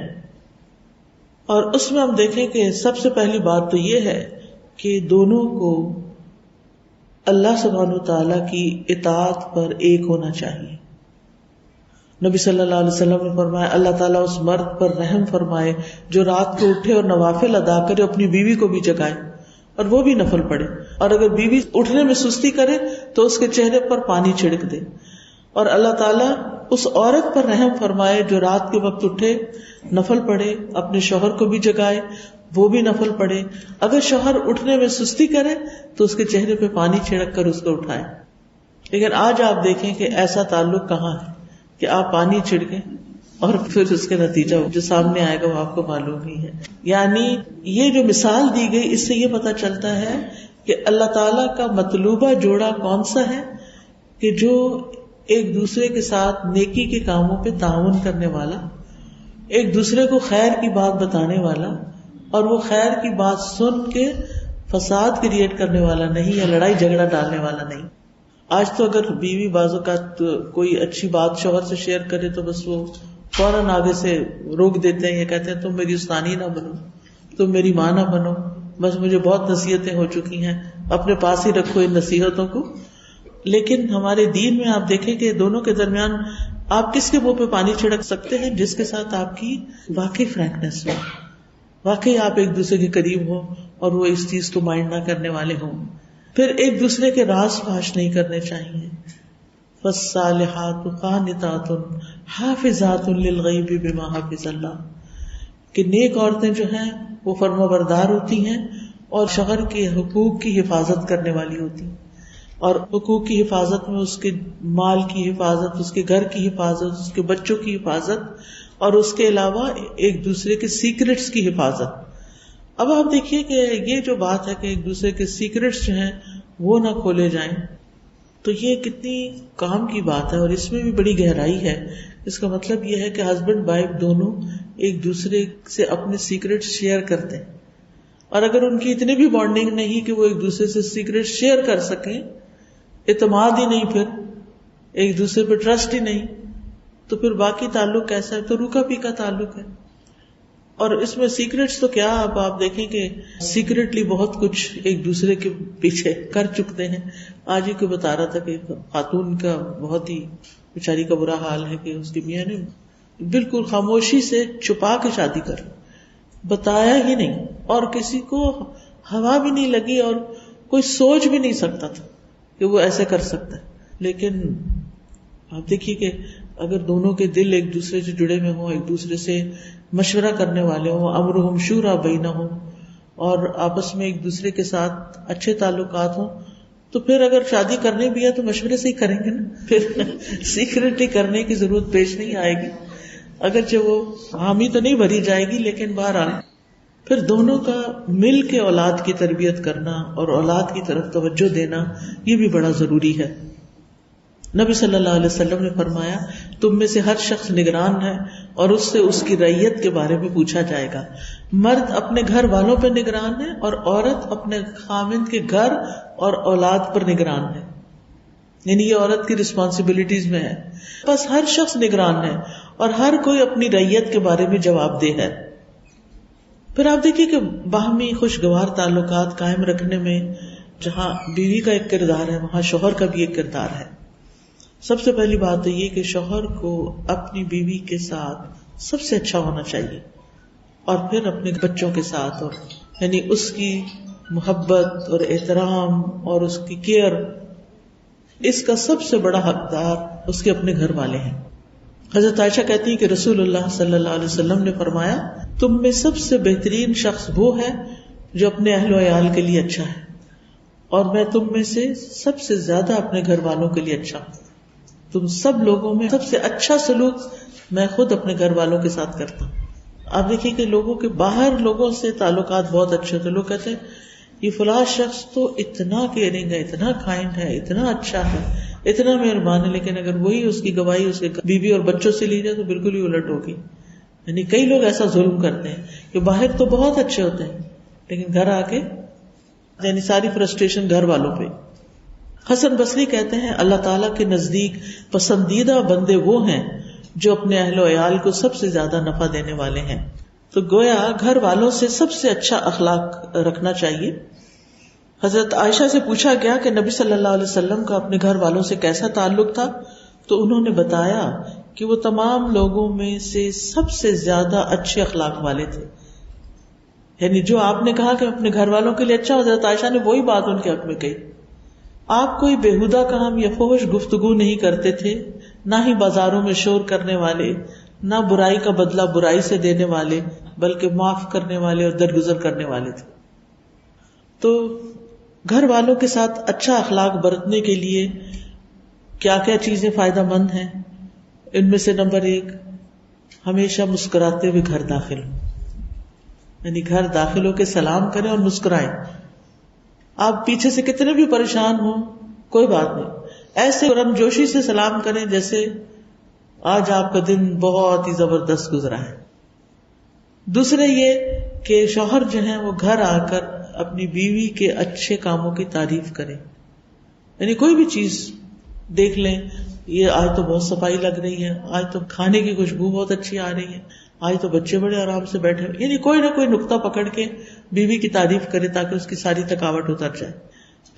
اور اس میں ہم دیکھیں کہ سب سے پہلی بات تو یہ ہے کہ دونوں کو اللہ سبحانہ وتعالیٰ کی اطاعت پر ایک ہونا چاہیے. نبی صلی اللہ علیہ وسلم نے فرمایا اللہ تعالیٰ اس مرد پر رحم فرمائے جو رات کو اٹھے اور نوافل ادا کرے، اپنی بیوی کو بھی جگائے اور وہ بھی نفل پڑھے، اور اگر بیوی اٹھنے میں سستی کرے تو اس کے چہرے پر پانی چھڑک دے. اور اللہ تعالیٰ اس عورت پر رحم فرمائے جو رات کے وقت اٹھے، نفل پڑھے، اپنے شوہر کو بھی جگائے، وہ بھی نفل پڑھے. اگر شوہر اٹھنے میں سستی کرے تو اس کے چہرے پہ پانی چھڑک کر اس کو اٹھائے. لیکن آج آپ دیکھیں کہ ایسا تعلق کہاں ہے کہ آپ پانی چھڑکیں اور پھر اس کے نتیجہ جو سامنے آئے گا وہ آپ کو معلوم ہی ہے. یعنی یہ جو مثال دی گئی اس سے یہ پتہ چلتا ہے کہ اللہ تعالیٰ کا مطلوبہ جوڑا کون سا ہے کہ جو ایک دوسرے کے ساتھ نیکی کے کاموں پہ تعاون کرنے والا، ایک دوسرے کو خیر کی بات بتانے والا، اور وہ خیر کی بات سن کے فساد کریٹ کرنے والا نہیں یا لڑائی جھگڑا ڈالنے والا نہیں. آج تو اگر بیوی بعض اوقات کوئی اچھی بات شوہر سے شیئر کرے تو بس وہ فوراً آگے سے روک دیتے ہیں، یہ کہتے ہیں تم میری استانی نہ بنو، تم میری ماں نہ بنو، بس مجھے بہت نصیحتیں ہو چکی ہیں، اپنے پاس ہی رکھو ان نصیحتوں کو. لیکن ہمارے دین میں آپ دیکھیں کہ دونوں کے درمیان آپ کس کے منہ پہ پانی چھڑک سکتے ہیں؟ جس کے ساتھ آپ کی واقعی فرینکنیس ہو، واقعی آپ ایک دوسرے کے قریب ہو اور وہ اس چیز کو مائنڈ نہ کرنے والے ہوں. پھر ایک دوسرے کے راز فاش نہیں کرنے چاہیے. فالصالحات قانتات حافظات للغیب بما حفظ اللہ کہ نیک عورتیں جو ہیں وہ فرما بردار ہوتی ہیں اور شوہر کے حقوق کی حفاظت کرنے والی ہوتی ہیں. اور حقوق کی حفاظت میں اس کے مال کی حفاظت، اس کے گھر کی حفاظت، اس کے بچوں کی حفاظت، اور اس کے علاوہ ایک دوسرے کے سیکرٹس کی حفاظت. اب آپ دیکھیے کہ یہ جو بات ہے کہ ایک دوسرے کے سیکرٹس جو ہیں وہ نہ کھولے جائیں، تو یہ کتنی کام کی بات ہے اور اس میں بھی بڑی گہرائی ہے. اس کا مطلب یہ ہے کہ ہسبینڈ وائف دونوں ایک دوسرے سے اپنے سیکرٹ شیئر کرتے ہیں، اور اگر ان کی اتنی بھی بانڈنگ نہیں کہ وہ ایک دوسرے سے سیکرٹ شیئر کر سکیں، اعتماد ہی نہیں، پھر ایک دوسرے پہ ٹرسٹ ہی نہیں، تو پھر باقی تعلق کیسا ہے؟ تو روکا پھیکا تعلق ہے. اور اس میں سیکرٹس تو کیا، اب آپ دیکھیں کہ سیکرٹلی بہت کچھ ایک دوسرے کے پیچھے کر چکتے ہیں. آج ہی کو بتا رہا تھا کہ خاتون کا بہت ہی بیچاری کا برا حال ہے کہ اس کی میاں نے بالکل خاموشی سے چھپا کے شادی کر بتایا ہی نہیں، اور کسی کو ہوا بھی نہیں لگی اور کوئی سوچ بھی نہیں سکتا تھا کہ وہ ایسے کر سکتا ہے. لیکن آپ دیکھیے کہ اگر دونوں کے دل ایک دوسرے سے جڑے ہوئے ہوں، ایک دوسرے سے مشورہ کرنے والے ہوں، امرہم شورا بینہم، اور آپس میں ایک دوسرے کے ساتھ اچھے تعلقات ہوں، تو پھر اگر شادی کرنے بھی ہے تو مشورے سے ہی کریں گے نا، پھر سیکرٹلی کرنے کی ضرورت پیش نہیں آئے گی. اگرچہ وہ حامی تو نہیں بھری جائے گی، لیکن بہرحال پھر دونوں کا مل کے اولاد کی تربیت کرنا اور اولاد کی طرف توجہ دینا یہ بھی بڑا ضروری ہے. نبی صلی اللہ علیہ وسلم نے فرمایا تم میں سے ہر شخص نگران ہے اور اس سے اس کی رعیت کے بارے میں پوچھا جائے گا. مرد اپنے گھر والوں پر نگران ہے اور عورت اپنے خاوند کے گھر اور اولاد پر نگران ہے. یعنی یہ عورت کی رسپانسبلٹیز میں ہے. بس ہر شخص نگران ہے اور ہر کوئی اپنی رعیت کے بارے میں جواب دہ ہے. پھر آپ دیکھیے کہ باہمی خوشگوار تعلقات قائم رکھنے میں جہاں بیوی کا ایک کردار ہے وہاں شوہر کا بھی ایک کردار ہے. سب سے پہلی بات تو یہ کہ شوہر کو اپنی بیوی کے ساتھ سب سے اچھا ہونا چاہیے اور پھر اپنے بچوں کے ساتھ، اور یعنی اس کی محبت اور احترام اور اس کی کیئر، اس کا سب سے بڑا حقدار اس کے اپنے گھر والے ہیں. حضرت عائشہ کہتی ہے کہ رسول اللہ صلی اللہ علیہ وسلم نے فرمایا تم میں سب سے بہترین شخص وہ ہے جو اپنے اہل و عیال کے لیے اچھا ہے، اور میں تم میں سے سب سے زیادہ اپنے گھر والوں کے لیے اچھا ہوں. تم سب لوگوں میں سب سے اچھا سلوک میں خود اپنے گھر والوں کے ساتھ کرتا ہوں. آپ دیکھیے کہ لوگوں کے باہر لوگوں سے تعلقات بہت اچھے ہوتے، لوگ کہتے ہیں یہ فلاں شخص تو اتنا کیئرنگ ہے، اتنا کائنڈ ہے، اتنا اچھا ہے، اتنا مہربان ہے، لیکن اگر وہی اس کی گواہی اس کے بیوی اور بچوں سے لی جائے تو بالکل ہی الٹ ہوگی. یعنی کئی لوگ ایسا ظلم کرتے ہیں کہ باہر تو بہت اچھے ہوتے ہیں لیکن گھر آ کے یعنی ساری فرسٹریشن گھر والوں پہ. حسن بصری کہتے ہیں اللہ تعالیٰ کے نزدیک پسندیدہ بندے وہ ہیں جو اپنے اہل و عیال کو سب سے زیادہ نفع دینے والے ہیں. تو گویا گھر والوں سے سب سے اچھا اخلاق رکھنا چاہیے. حضرت عائشہ سے پوچھا گیا کہ نبی صلی اللہ علیہ وسلم کا اپنے گھر والوں سے کیسا تعلق تھا، تو انہوں نے بتایا کہ وہ تمام لوگوں میں سے سب سے زیادہ اچھے اخلاق والے تھے. یعنی جو آپ نے کہا کہ اپنے گھر والوں کے لیے اچھا، حضرت عائشہ نے وہی بات ان کے حق میں کہی. آپ کوئی بےہودہ کام یا فحش گفتگو نہیں کرتے تھے، نہ ہی بازاروں میں شور کرنے والے، نہ برائی کا بدلہ برائی سے دینے والے، بلکہ معاف کرنے والے اور درگزر کرنے والے تھے. تو گھر والوں کے ساتھ اچھا اخلاق برتنے کے لیے کیا کیا چیزیں فائدہ مند ہیں؟ ان میں سے نمبر 1، ہمیشہ مسکراتے ہوئے گھر داخل ہو. یعنی گھر داخل ہو کے سلام کریں اور مسکرائیں. آپ پیچھے سے کتنے بھی پریشان ہوں کوئی بات نہیں، ایسے رمجوشی سے سلام کریں جیسے آج آپ کا دن بہت ہی زبردست گزرا ہے. دوسرے یہ کہ شوہر جو ہیں وہ گھر آ کر اپنی بیوی کے اچھے کاموں کی تعریف کریں. یعنی کوئی بھی چیز دیکھ لیں، یہ آج تو بہت صفائی لگ رہی ہے، آج تو کھانے کی خوشبو بہت اچھی آ رہی ہے، آج تو بچے بڑے آرام سے بیٹھے ہوئے. یعنی کوئی نہ کوئی نقطہ پکڑ کے بیوی کی تعریف کرے تاکہ اس کی ساری تھکاوٹ اتر جائے.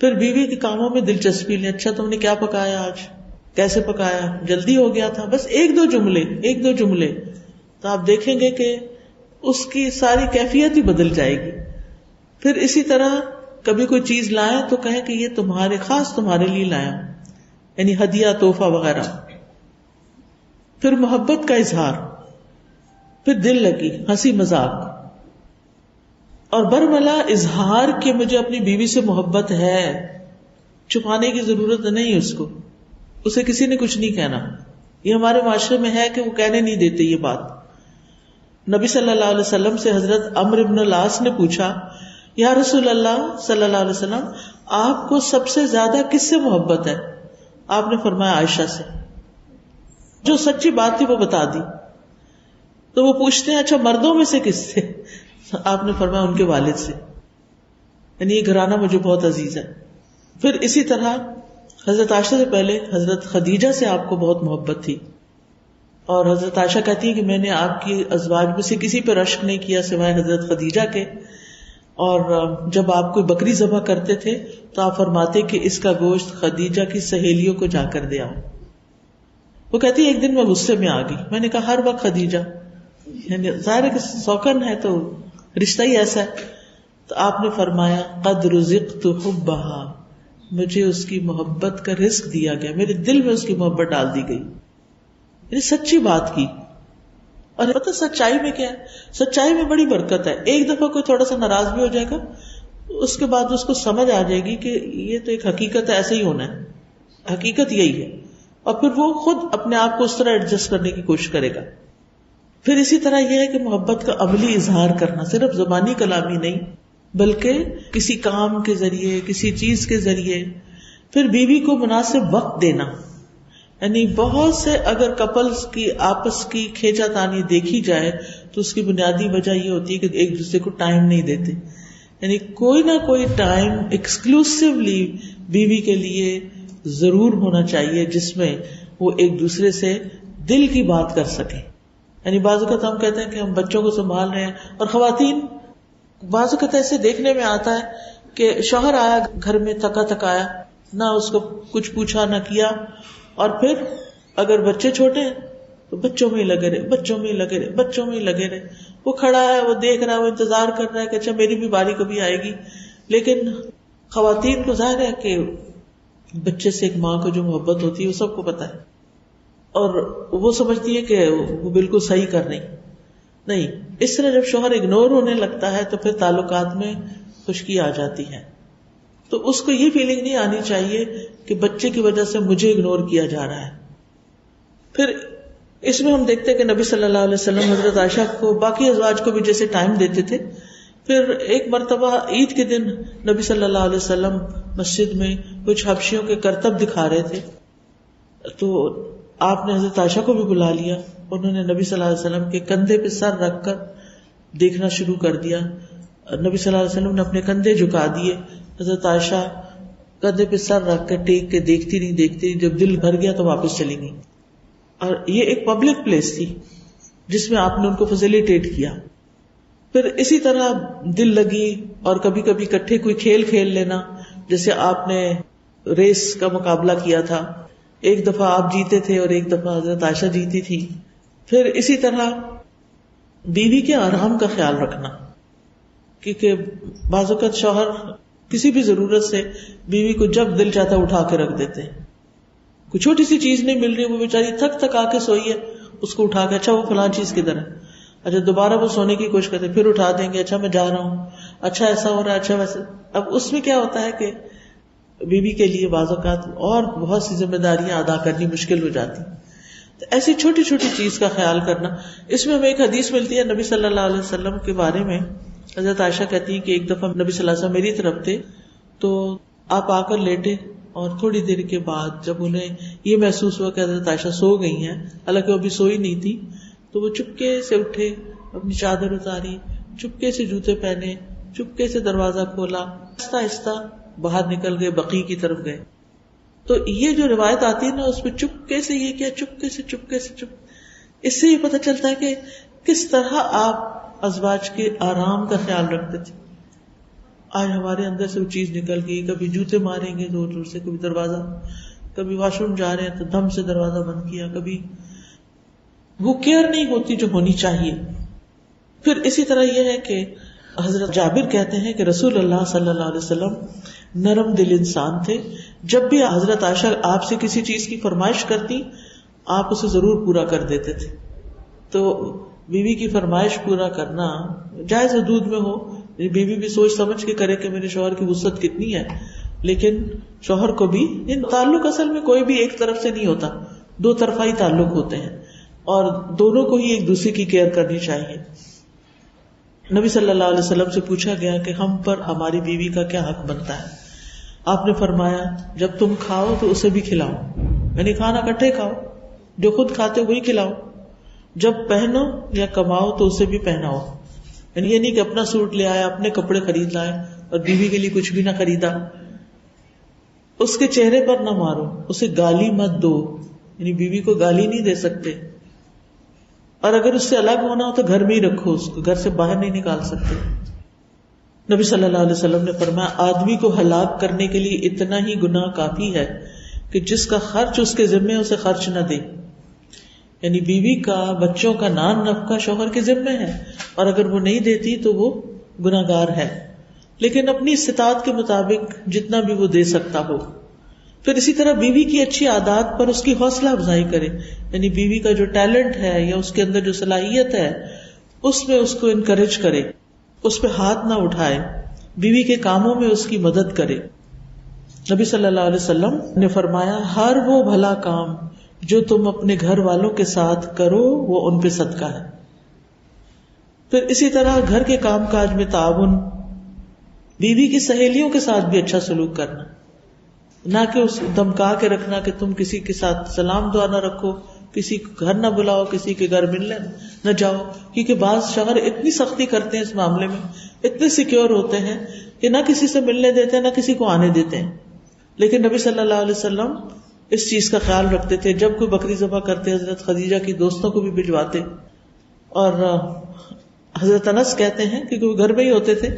پھر بیوی کے کاموں میں دلچسپی لیں. اچھا تم نے کیا پکایا آج، کیسے پکایا، جلدی ہو گیا تھا، بس ایک دو جملے تو آپ دیکھیں گے کہ اس کی ساری کیفیت ہی بدل جائے گی. پھر اسی طرح کبھی کوئی چیز لائیں تو کہیں کہ یہ خاص تمہارے لیے لایا، یعنی ہدیہ، تحفہ وغیرہ. پھر محبت کا اظہار، پھر دل لگی، ہنسی مذاق، اور برملا اظہار کہ مجھے اپنی بیوی سے محبت ہے. چھپانے کی ضرورت نہیں اس کو، اسے کسی نے کچھ نہیں کہنا. یہ ہمارے معاشرے میں ہے کہ وہ کہنے نہیں دیتے یہ بات. نبی صلی اللہ علیہ وسلم سے حضرت عمرو بن العاص نے پوچھا یا رسول اللہ صلی اللہ علیہ وسلم آپ کو سب سے زیادہ کس سے محبت ہے؟ آپ نے فرمایا عائشہ سے. جو سچی بات تھی وہ بتا دی. تو وہ پوچھتے ہیں اچھا مردوں میں سے کس سے؟ آپ نے فرمایا ان کے والد سے. یعنی یہ گھرانہ مجھے بہت عزیز ہے. پھر اسی طرح حضرت عائشہ سے پہلے حضرت خدیجہ سے آپ کو بہت محبت تھی، اور حضرت عائشہ کہتی ہے کہ میں نے آپ کی ازواج میں سے کسی پہ رشک نہیں کیا سوائے حضرت خدیجہ کے. اور جب آپ کوئی بکری ذبح کرتے تھے تو آپ فرماتے کہ اس کا گوشت خدیجہ کی سہیلیوں کو جا کر دیا. وہ کہتی ہے ایک دن میں غصے میں آ گئی، میں نے کہا ہر وقت خدیجہ، یعنی ظاہر ہے کہ سوکن ہے تو رشتہ ہی ایسا ہے. تو آپ نے فرمایا قد رزقت حبھا، مجھے اس کی محبت کا رزق دیا گیا، میرے دل میں اس کی محبت ڈال دی گئی. یعنی سچی بات کی. اور پتہ سچائی میں کیا ہے؟ سچائی میں بڑی برکت ہے. ایک دفعہ کوئی تھوڑا سا ناراض بھی ہو جائے گا، اس کے بعد اس کو سمجھ آ جائے گی کہ یہ تو ایک حقیقت ہے، ایسے ہی ہونا ہے، حقیقت یہی ہے، اور پھر وہ خود اپنے آپ کو اس طرح ایڈجسٹ کرنے کی کوشش کرے گا. پھر اسی طرح یہ ہے کہ محبت کا عملی اظہار کرنا، صرف زبانی کلامی نہیں بلکہ کسی کام کے ذریعے، کسی چیز کے ذریعے. پھر بیوی کو مناسب وقت دینا، یعنی بہت سے اگر کپلز کی آپس کی کھینچا تانی دیکھی جائے تو اس کی بنیادی وجہ یہ ہوتی ہے کہ ایک دوسرے کو ٹائم نہیں دیتے. یعنی کوئی نہ کوئی ٹائم ایکسکلوسیولی بیوی کے لیے ضرور ہونا چاہیے جس میں وہ ایک دوسرے سے دل کی بات کر سکیں. یعنی بعض اوقات ہم کہتے ہیں کہ ہم بچوں کو سنبھال رہے ہیں، اور خواتین بعض اوقات ایسے دیکھنے میں آتا ہے کہ شوہر آیا گھر میں تھکا تھکایا، نہ اس کو کچھ پوچھا نہ کیا، اور پھر اگر بچے چھوٹے ہیں تو بچوں میں ہی لگے رہے. وہ کھڑا ہے، وہ دیکھ رہا ہے، وہ انتظار کر رہا ہے کہ اچھا میری بھی باری کبھی آئے گی. لیکن خواتین کو ظاہر ہے کہ بچے سے ایک ماں کو جو محبت ہوتی ہے وہ سب کو پتا ہے، اور وہ سمجھتی ہے کہ وہ بالکل صحیح کر رہی نہیں. اس طرح جب شوہر اگنور ہونے لگتا ہے تو پھر تعلقات میں خشکی آ جاتی ہے. تو اس کو یہ فیلنگ نہیں آنی چاہیے کہ بچے کی وجہ سے مجھے اگنور کیا جا رہا ہے. پھر اس میں ہم دیکھتے ہیں کہ نبی صلی اللہ علیہ وسلم حضرت عائشہ کو باقی ازواج کو بھی جیسے ٹائم دیتے تھے. پھر ایک مرتبہ عید کے دن نبی صلی اللہ علیہ وسلم مسجد میں کچھ حبشیوں کے کرتب دکھا رہے تھے، تو آپ نے حضرت عائشہ کو بھی بلا لیا. انہوں نے نبی صلی اللہ علیہ وسلم کے کندھے پہ سر رکھ کر دیکھنا شروع کر دیا. نبی صلی اللہ علیہ وسلم نے اپنے کندھے جھکا دیے. حضرت عائشہ کندھے پہ سر رکھ کر ٹیک کے دیکھتی رہی. جب دل بھر گیا تو واپس چلی گئی. اور یہ ایک پبلک پلیس تھی جس میں آپ نے ان کو فیسیلیٹیٹ کیا. پھر اسی طرح دل لگی، اور کبھی کبھی اکٹھے کوئی کھیل کھیل لینا، جیسے آپ نے ریس کا مقابلہ کیا تھا، ایک دفعہ آپ جیتے تھے اور ایک دفعہ حضرت عائشہ جیتی تھی. پھر اسی طرح بیوی کے آرام کا خیال رکھنا، کیونکہ بعض اوقات شوہر کسی بھی ضرورت سے بیوی کو جب دل چاہتا اٹھا کے رکھ دیتے ہیں. کوئی چھوٹی سی چیز نہیں مل رہی، وہ بیچاری تھک آ کے سوئی ہے، اس کو اٹھا کے اچھا وہ فلاں چیز کدھر ہے، اچھا دوبارہ وہ سونے کی کوشش کرتے پھر اٹھا دیں گے، اچھا میں جا رہا ہوں، اچھا ایسا ہو رہا ہے، اچھا ویسے. اب اس میں کیا ہوتا ہے کہ بیوی کے لیے بعض اوقات اور بہت سی ذمہ داریاں ادا کرنی مشکل ہو جاتی. تو ایسی چھوٹی چھوٹی چیز کا خیال کرنا. اس میں ہمیں ایک حدیث ملتی ہے نبی صلی اللہ علیہ وسلم کے بارے میں. حضرت عائشہ کہتی ہے کہ ایک دفعہ نبی صلی اللہ علیہ وسلم میری طرف تھے، تو آپ آ کر لیٹے، اور تھوڑی دیر کے بعد جب انہیں یہ محسوس ہوا کہ حضرت عائشہ سو گئی ہیں، حالانکہ وہ ابھی سوئی نہیں تھی، تو وہ چپکے سے اٹھے، اپنی چادر اتاری، چپکے سے جوتے پہنے، چپکے سے دروازہ کھولا، آہستہ آہستہ باہر نکل گئے، بقیع کی طرف گئے. تو یہ جو روایت آتی ہے نا، اس میں چپکے سے یہ کیا، چپکے سے اس سے یہ پتہ چلتا ہے کہ کس طرح آپ ازواج کے آرام کا خیال رکھتے تھے. آج ہمارے اندر سے وہ چیز نکل گئی، کبھی جوتے ماریں گے زور زور سے، کبھی دروازہ، کبھی واش روم جا رہے ہیں تو دم سے دروازہ بند کیا، کبھی وہ کیئر نہیں ہوتی جو ہونی چاہیے. پھر اسی طرح یہ ہے کہ حضرت جابر کہتے ہیں کہ رسول اللہ صلی اللہ علیہ وسلم نرم دل انسان تھے. جب بھی حضرت عائشہ آپ سے کسی چیز کی فرمائش کرتی، آپ اسے ضرور پورا کر دیتے تھے. تو بیوی کی فرمائش پورا کرنا جائز حدود میں ہو، بیوی بھی سوچ سمجھ کے کرے کہ میرے شوہر کی وسعت کتنی ہے، لیکن شوہر کو بھی تعلق اصل میں کوئی بھی ایک طرف سے نہیں ہوتا، دو طرفہ ہی تعلق ہوتے ہیں، اور دونوں کو ہی ایک دوسرے کی کیئر کرنی چاہیے. نبی صلی اللہ علیہ وسلم سے پوچھا گیا کہ ہم پر ہماری بیوی کا کیا حق بنتا ہے. آپ نے فرمایا جب تم کھاؤ تو اسے بھی کھلاؤ، یعنی کھانا اکٹھے کھاؤ، جو خود کھاتے وہی کھلاؤ. جب پہنو یا کماؤ تو اسے بھی پہناؤ، یعنی یہ نہیں کہ اپنا سوٹ لے آیا، اپنے کپڑے خرید لائے اور بیوی کے لیے کچھ بھی نہ خریدا. اس کے چہرے پر نہ مارو، اسے گالی مت دو، یعنی بیوی کو گالی نہیں دے سکتے. اور اگر اس سے الگ ہونا ہو تو گھر میں ہی رکھو، اس کو گھر سے باہر نہیں نکال سکتے. نبی صلی اللہ علیہ وسلم نے فرمایا آدمی کو ہلاک کرنے کے لیے اتنا ہی گناہ کافی ہے کہ جس کا خرچ اس کے ذمے اسے خرچ نہ دے. یعنی بیوی کا، بچوں کا نان نفقہ شوہر کے ذمے ہے، اور اگر وہ نہیں دیتی تو وہ گناہگار ہے، لیکن اپنی استطاعت کے مطابق جتنا بھی وہ دے سکتا ہو. پھر اسی طرح بیوی کی اچھی عادات پر اس کی حوصلہ افزائی کرے، یعنی بیوی کا جو ٹیلنٹ ہے یا اس کے اندر جو صلاحیت ہے اس میں اس کو انکریج کرے، اس پہ ہاتھ نہ اٹھائے، بیوی کے کاموں میں اس کی مدد کرے. نبی صلی اللہ علیہ وسلم نے فرمایا ہر وہ بھلا کام جو تم اپنے گھر والوں کے ساتھ کرو وہ ان پہ صدقہ ہے. پھر اسی طرح گھر کے کام کاج میں تعاون، بیوی کی سہیلیوں کے ساتھ بھی اچھا سلوک کرنا. نہ کہ اس دمکا کے رکھنا کہ تم کسی کے ساتھ سلام دعا نہ رکھو، کسی کو گھر نہ بلاؤ، کسی کے گھر ملنے نہ جاؤ، کیونکہ بعض شوہر اتنی سختی کرتے ہیں اس معاملے میں، اتنے سیکیور ہوتے ہیں کہ نہ کسی سے ملنے دیتے ہیں نہ کسی کو آنے دیتے ہیں. لیکن نبی صلی اللہ علیہ وسلم اس چیز کا خیال رکھتے تھے. جب کوئی بکری ذبح کرتے حضرت خدیجہ کی دوستوں کو بھی بھجواتے. اور حضرت انس کہتے ہیں کہ وہ گھر میں ہی ہوتے تھے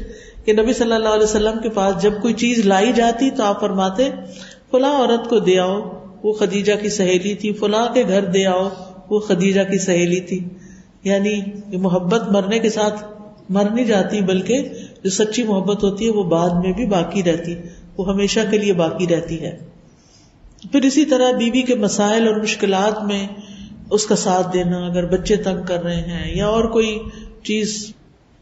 کہ نبی صلی اللہ علیہ وسلم کے پاس جب کوئی چیز لائی جاتی تو آپ فرماتے فلاں عورت کو دے آؤ، وہ خدیجہ کی سہیلی تھی، فلاں کے گھر دے آؤ، وہ خدیجہ کی سہیلی تھی. یعنی یہ محبت مرنے کے ساتھ مر نہیں جاتی، بلکہ جو سچی محبت ہوتی ہے وہ بعد میں بھی باقی رہتی، وہ ہمیشہ کے لیے باقی رہتی ہے. پھر اسی طرح بیوی کے مسائل اور مشکلات میں اس کا ساتھ دینا، اگر بچے تنگ کر رہے ہیں یا اور کوئی چیز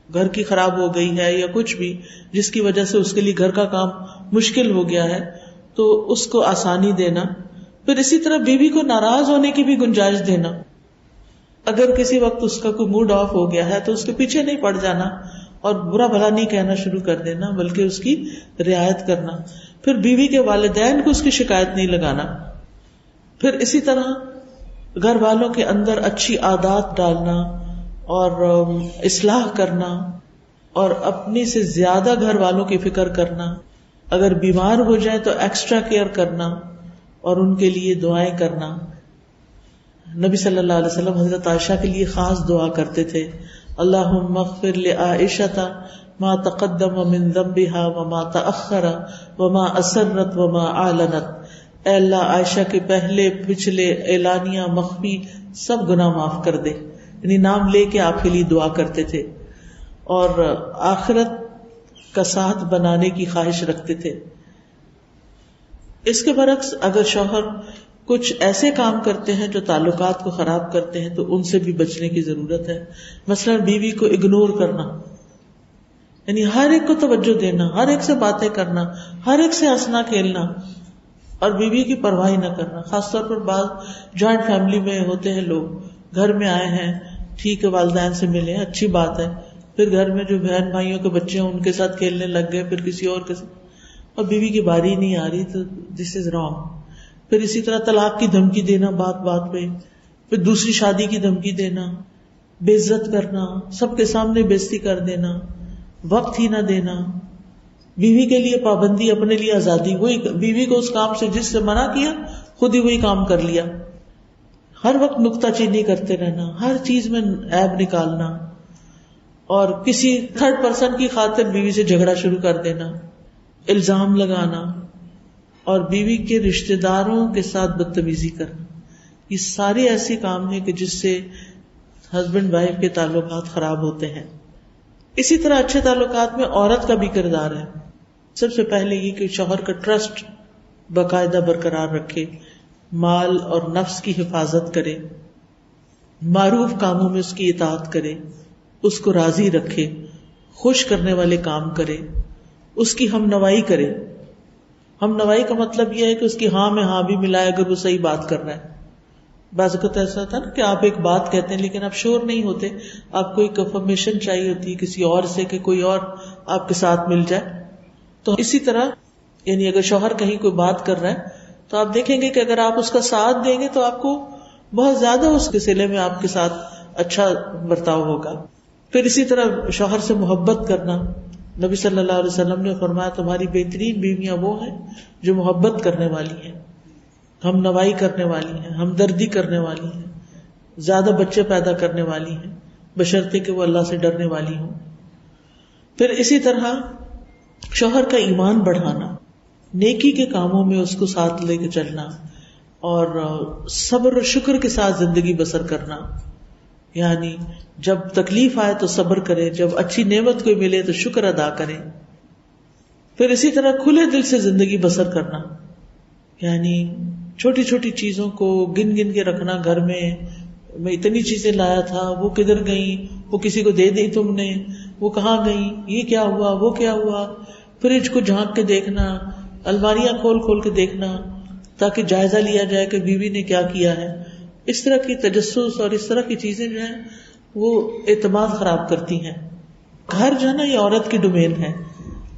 گھر کی خراب ہو گئی ہے یا کچھ بھی جس کی وجہ سے اس کے لیے گھر کا کام مشکل ہو گیا ہے تو اس کو آسانی دینا. پھر اسی طرح بیوی کو ناراض ہونے کی بھی گنجائش دینا. اگر کسی وقت اس کا کوئی موڈ آف ہو گیا ہے تو اس کے پیچھے نہیں پڑ جانا اور برا بھلا نہیں کہنا شروع کر دینا، بلکہ اس کی رعایت کرنا. پھر بیوی کے والدین کو اس کی شکایت نہیں لگانا. پھر اسی طرح گھر والوں کے اندر اچھی عادات ڈالنا اور اصلاح کرنا اور اپنی سے زیادہ گھر والوں کی فکر کرنا. اگر بیمار ہو جائے تو ایکسٹرا کیئر کرنا اور ان کے لیے دعائیں کرنا. نبی صلی اللہ علیہ وسلم حضرت عائشہ کے لیے خاص دعا کرتے تھے، اللہم اغفر لعائشہ ما تقدم من ذنبها وما تأخر وما اسرت وما اعلنت. اے اللہ عائشہ کے پہلے پچھلے اعلانیہ مخفی سب گناہ معاف کر دے. یعنی نام لے کے آپ کے لیے دعا کرتے تھے اور آخرت کا ساتھ بنانے کی خواہش رکھتے تھے. اس کے برعکس اگر شوہر کچھ ایسے کام کرتے ہیں جو تعلقات کو خراب کرتے ہیں تو ان سے بھی بچنے کی ضرورت ہے. مثلا بیوی کو اگنور کرنا، یعنی ہر ایک کو توجہ دینا، ہر ایک سے باتیں کرنا، ہر ایک سے ہنسنا کھیلنا اور بیوی کی پرواہ نہ کرنا. خاص طور پر بعض جوائنٹ فیملی میں ہوتے ہیں لوگ، گھر میں آئے ہیں، ٹھیک ہے والدین سے ملے اچھی بات ہے، پھر گھر میں جو بہن بھائیوں کے بچے ہیں ان کے ساتھ کھیلنے لگ گئے، پھر کسی اور کے ساتھ، اور بیوی کی باری نہیں آ رہی تو دس از رانگ. پھر اسی طرح طلاق کی دھمکی دینا بات بات پہ، پھر دوسری شادی کی دھمکی دینا، بے عزت کرنا، سب کے سامنے بے عزتی کر دینا، وقت ہی نہ دینا. بیوی کے لیے پابندی، اپنے لیے آزادی. وہی بیوی کو اس کام سے جس سے منع کیا خود ہی وہی کام کر لیا. ہر وقت نکتہ چینی کرتے رہنا، ہر چیز میں عیب نکالنا اور کسی تھرڈ پرسن کی خاطر بیوی سے جھگڑا شروع کر دینا، الزام لگانا اور بیوی کے رشتہ داروں کے ساتھ بدتمیزی کرنا. یہ سارے ایسے کام ہیں کہ جس سے ہسبینڈ وائف کے تعلقات خراب ہوتے ہیں. اسی طرح اچھے تعلقات میں عورت کا بھی کردار ہے. سب سے پہلے یہ کہ شوہر کا ٹرسٹ باقاعدہ برقرار رکھے، مال اور نفس کی حفاظت کرے، معروف کاموں میں اس کی اطاعت کرے، اس کو راضی رکھے، خوش کرنے والے کام کرے، اس کی ہم نوائی کرے. ہم نوائی کا مطلب یہ ہے کہ اس کی ہاں میں ہاں بھی ملائے اگر وہ صحیح بات کر رہا ہے. بعض اوقات ایسا ہوتا ہے نا کہ آپ ایک بات کہتے ہیں لیکن آپ شور نہیں ہوتے، آپ کو ایک کنفرمیشن چاہیے ہوتی ہے کسی اور سے کہ کوئی اور آپ کے ساتھ مل جائے. تو اسی طرح یعنی اگر شوہر کہیں کوئی بات کر رہا ہے تو آپ دیکھیں گے کہ اگر آپ اس کا ساتھ دیں گے تو آپ کو بہت زیادہ اس کے صلے میں آپ کے ساتھ اچھا برتاؤ ہوگا. پھر اسی طرح شوہر سے محبت کرنا. نبی صلی اللہ علیہ وسلم نے فرمایا تمہاری بہترین بیویاں وہ ہیں جو محبت کرنے والی ہیں، ہم نوائی کرنے والی ہیں، ہمدردی کرنے والی ہیں، زیادہ بچے پیدا کرنے والی ہیں، بشرطے کہ وہ اللہ سے ڈرنے والی ہوں. پھر اسی طرح شوہر کا ایمان بڑھانا، نیکی کے کاموں میں اس کو ساتھ لے کے چلنا اور صبر و شکر کے ساتھ زندگی بسر کرنا. یعنی جب تکلیف آئے تو صبر کرے، جب اچھی نعمت کوئی ملے تو شکر ادا کرے. پھر اسی طرح کھلے دل سے زندگی بسر کرنا، یعنی چھوٹی چھوٹی چیزوں کو گن گن کے رکھنا. گھر میں اتنی چیزیں لایا تھا، وہ کدھر گئیں، وہ کسی کو دے دی تم نے، وہ کہاں گئیں، یہ کیا ہوا، وہ کیا ہوا. فریج کو جھانک کے دیکھنا، الماریاں کھول کھول کے دیکھنا تاکہ جائزہ لیا جائے کہ بیوی نے کیا کیا ہے. اس طرح کی تجسس اور اس طرح کی چیزیں جو ہیں وہ اعتماد خراب کرتی ہیں. گھر جو ہے نا یہ عورت کی ڈومین ہے،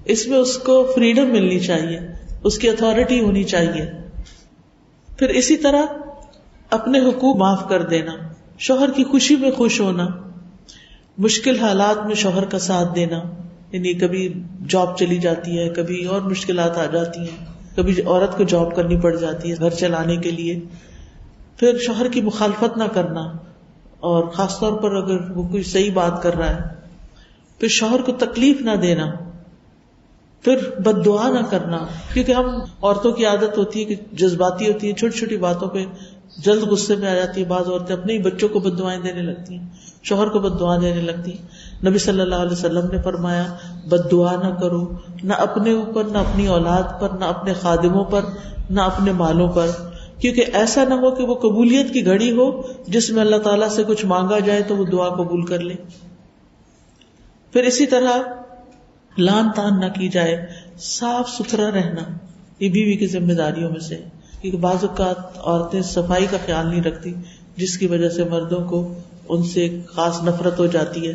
اس میں اس کو فریڈم ملنی چاہیے. اس کی اتھارٹی ہونی چاہیے. پھر اسی طرح اپنے حقوق معاف کر دینا، شوہر کی خوشی میں خوش ہونا، مشکل حالات میں شوہر کا ساتھ دینا. یعنی کبھی جاب چلی جاتی ہے، کبھی اور مشکلات آ جاتی ہیں، کبھی عورت کو جاب کرنی پڑ جاتی ہے گھر چلانے کے لیے. پھر شوہر کی مخالفت نہ کرنا، اور خاص طور پر اگر وہ کوئی صحیح بات کر رہا ہے. پھر شوہر کو تکلیف نہ دینا. پھر بد دعا نہ کرنا، کیونکہ ہم عورتوں کی عادت ہوتی ہے کہ جذباتی ہوتی ہے، چھوٹی چھوٹی باتوں پہ جلد غصے میں آ جاتی ہے. بعض عورتیں اپنے ہی بچوں کو بد دعائیں دینے لگتی ہیں، شوہر کو بد دعا دینے لگتی ہیں. نبی صلی اللہ علیہ وسلم نے فرمایا بد دعا نہ کرو، نہ اپنے اوپر، نہ اپنی اولاد پر، نہ اپنے خادموں پر، نہ اپنے مالوں پر، کیونکہ ایسا نہ ہو کہ وہ قبولیت کی گھڑی ہو جس میں اللہ تعالیٰ سے کچھ مانگا جائے تو وہ دعا قبول کر لے. پھر اسی طرح لان تان نہ کی جائے، صاف ستھرا رہنا یہ بیوی کی ذمہ داریوں میں سے، کیونکہ بعض اوقات عورتیں صفائی کا خیال نہیں رکھتی جس کی وجہ سے مردوں کو ان سے خاص نفرت ہو جاتی ہے.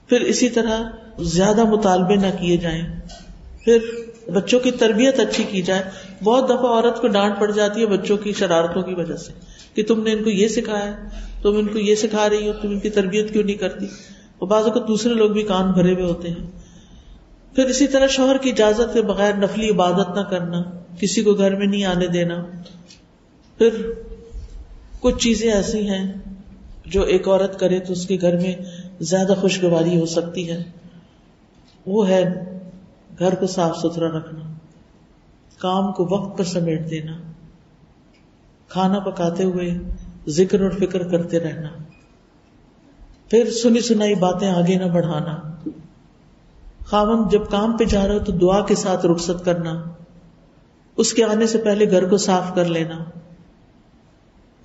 پھر اسی طرح زیادہ مطالبے نہ کیے جائیں. پھر بچوں کی تربیت اچھی کی جائے. بہت دفعہ عورت کو ڈانٹ پڑ جاتی ہے بچوں کی شرارتوں کی وجہ سے کہ تم نے ان کو یہ سکھایا ہے، تم ان کو یہ سکھا رہی ہو، تم ان کی تربیت کیوں نہیں کرتی. اور بعض اوقات دوسرے لوگ بھی کان بھرے ہوئے ہوتے ہیں. پھر اسی طرح شوہر کی اجازت کے بغیر نفلی عبادت نہ کرنا، کسی کو گھر میں نہیں آنے دینا. پھر کچھ چیزیں ایسی ہیں جو ایک عورت کرے تو اس کے گھر میں زیادہ خوشگواری ہو سکتی ہے. وہ ہے گھر کو صاف ستھرا رکھنا، کام کو وقت پر سمیٹ دینا، کھانا پکاتے ہوئے ذکر اور فکر کرتے رہنا. پھر سنی سنائی باتیں آگے نہ بڑھانا. خاوند جب کام پہ جا رہا ہو تو دعا کے ساتھ رخصت کرنا، اس کے آنے سے پہلے گھر کو صاف کر لینا.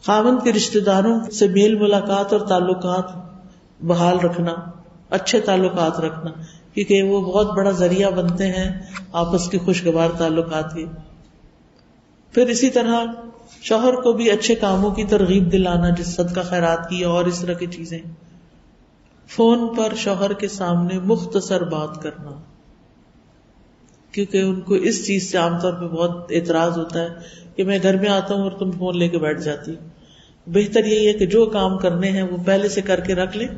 خاوند کے رشتہ داروں سے میل ملاقات اور تعلقات بحال رکھنا، اچھے تعلقات رکھنا، کیونکہ وہ بہت بڑا ذریعہ بنتے ہیں آپس کے خوشگوار تعلقات کے. پھر اسی طرح شوہر کو بھی اچھے کاموں کی ترغیب دلانا، جس صدقہ خیرات کی اور اس طرح کی چیزیں. فون پر شوہر کے سامنے مختصر بات کرنا، کیونکہ ان کو اس چیز سے عام طور پہ بہت اعتراض ہوتا ہے کہ میں گھر میں آتا ہوں اور تم فون لے کے بیٹھ جاتی. بہتر یہی ہے کہ جو کام کرنے ہیں وہ پہلے سے کر کے رکھ لیں،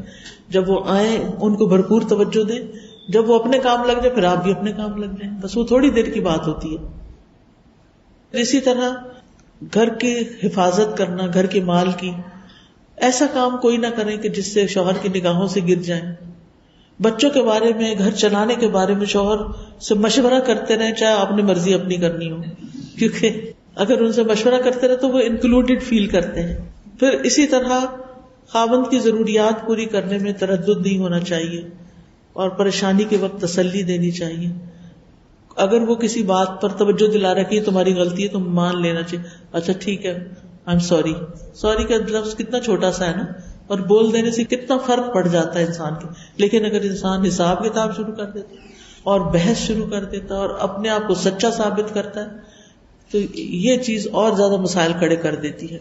جب وہ آئیں ان کو بھرپور توجہ دیں، جب وہ اپنے کام لگ جائے پھر آپ بھی اپنے کام لگ جائیں. بس وہ تھوڑی دیر کی بات ہوتی ہے. اسی طرح گھر کی حفاظت کرنا، گھر کے مال کی، ایسا کام کوئی نہ کرے کہ جس سے شوہر کی نگاہوں سے گر جائیں. بچوں کے بارے میں، گھر چلانے کے بارے میں شوہر سے مشورہ کرتے رہیں، چاہے آپ نے مرضی اپنی کرنی ہو، کیونکہ اگر ان سے مشورہ کرتے رہے تو وہ انکلوڈیڈ فیل کرتے ہیں. پھر اسی طرح خاوند کی ضروریات پوری کرنے میں تردد نہیں ہونا چاہیے، اور پریشانی کے وقت تسلی دینی چاہیے. اگر وہ کسی بات پر توجہ دلا رہا ہے کہ یہ تمہاری غلطی ہے تو مان لینا چاہیے، اچھا ٹھیک ہے آئی ایم سوری. سوری کا لفظ کتنا چھوٹا سا ہے نا، اور بول دینے سے کتنا فرق پڑ جاتا ہے انسان کے. لیکن اگر انسان حساب کتاب شروع کر دیتا اور بحث شروع کر دیتا اور اپنے آپ کو سچا ثابت کرتا ہے تو یہ چیز اور زیادہ مسائل کھڑے کر دیتی ہے.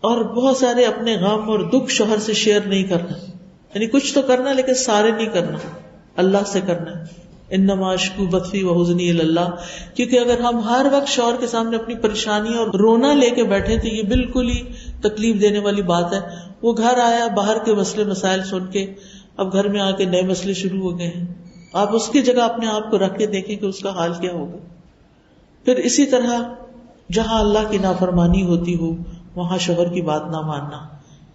اور بہت سارے اپنے غم اور دکھ شوہر سے شیئر نہیں کرنا، یعنی کچھ تو کرنا لیکن سارے نہیں کرنا، اللہ سے کرنا ہے. انما اشکو بثی وحزنی الی اللہ. کیونکہ اگر ہم ہر وقت شوہر کے سامنے اپنی پریشانی اور رونا لے کے بیٹھے تو یہ بالکل ہی تکلیف دینے والی بات ہے. وہ گھر آیا، باہر کے مسئلے مسائل سن کے اب گھر میں آ کے نئے مسئلے شروع ہو گئے ہیں. آپ اس کی جگہ اپنے آپ کو رکھ کے دیکھیں کہ اس کا حال کیا ہوگا. پھر اسی طرح جہاں اللہ کی نافرمانی ہوتی ہو وہاں شوہر کی بات نہ ماننا،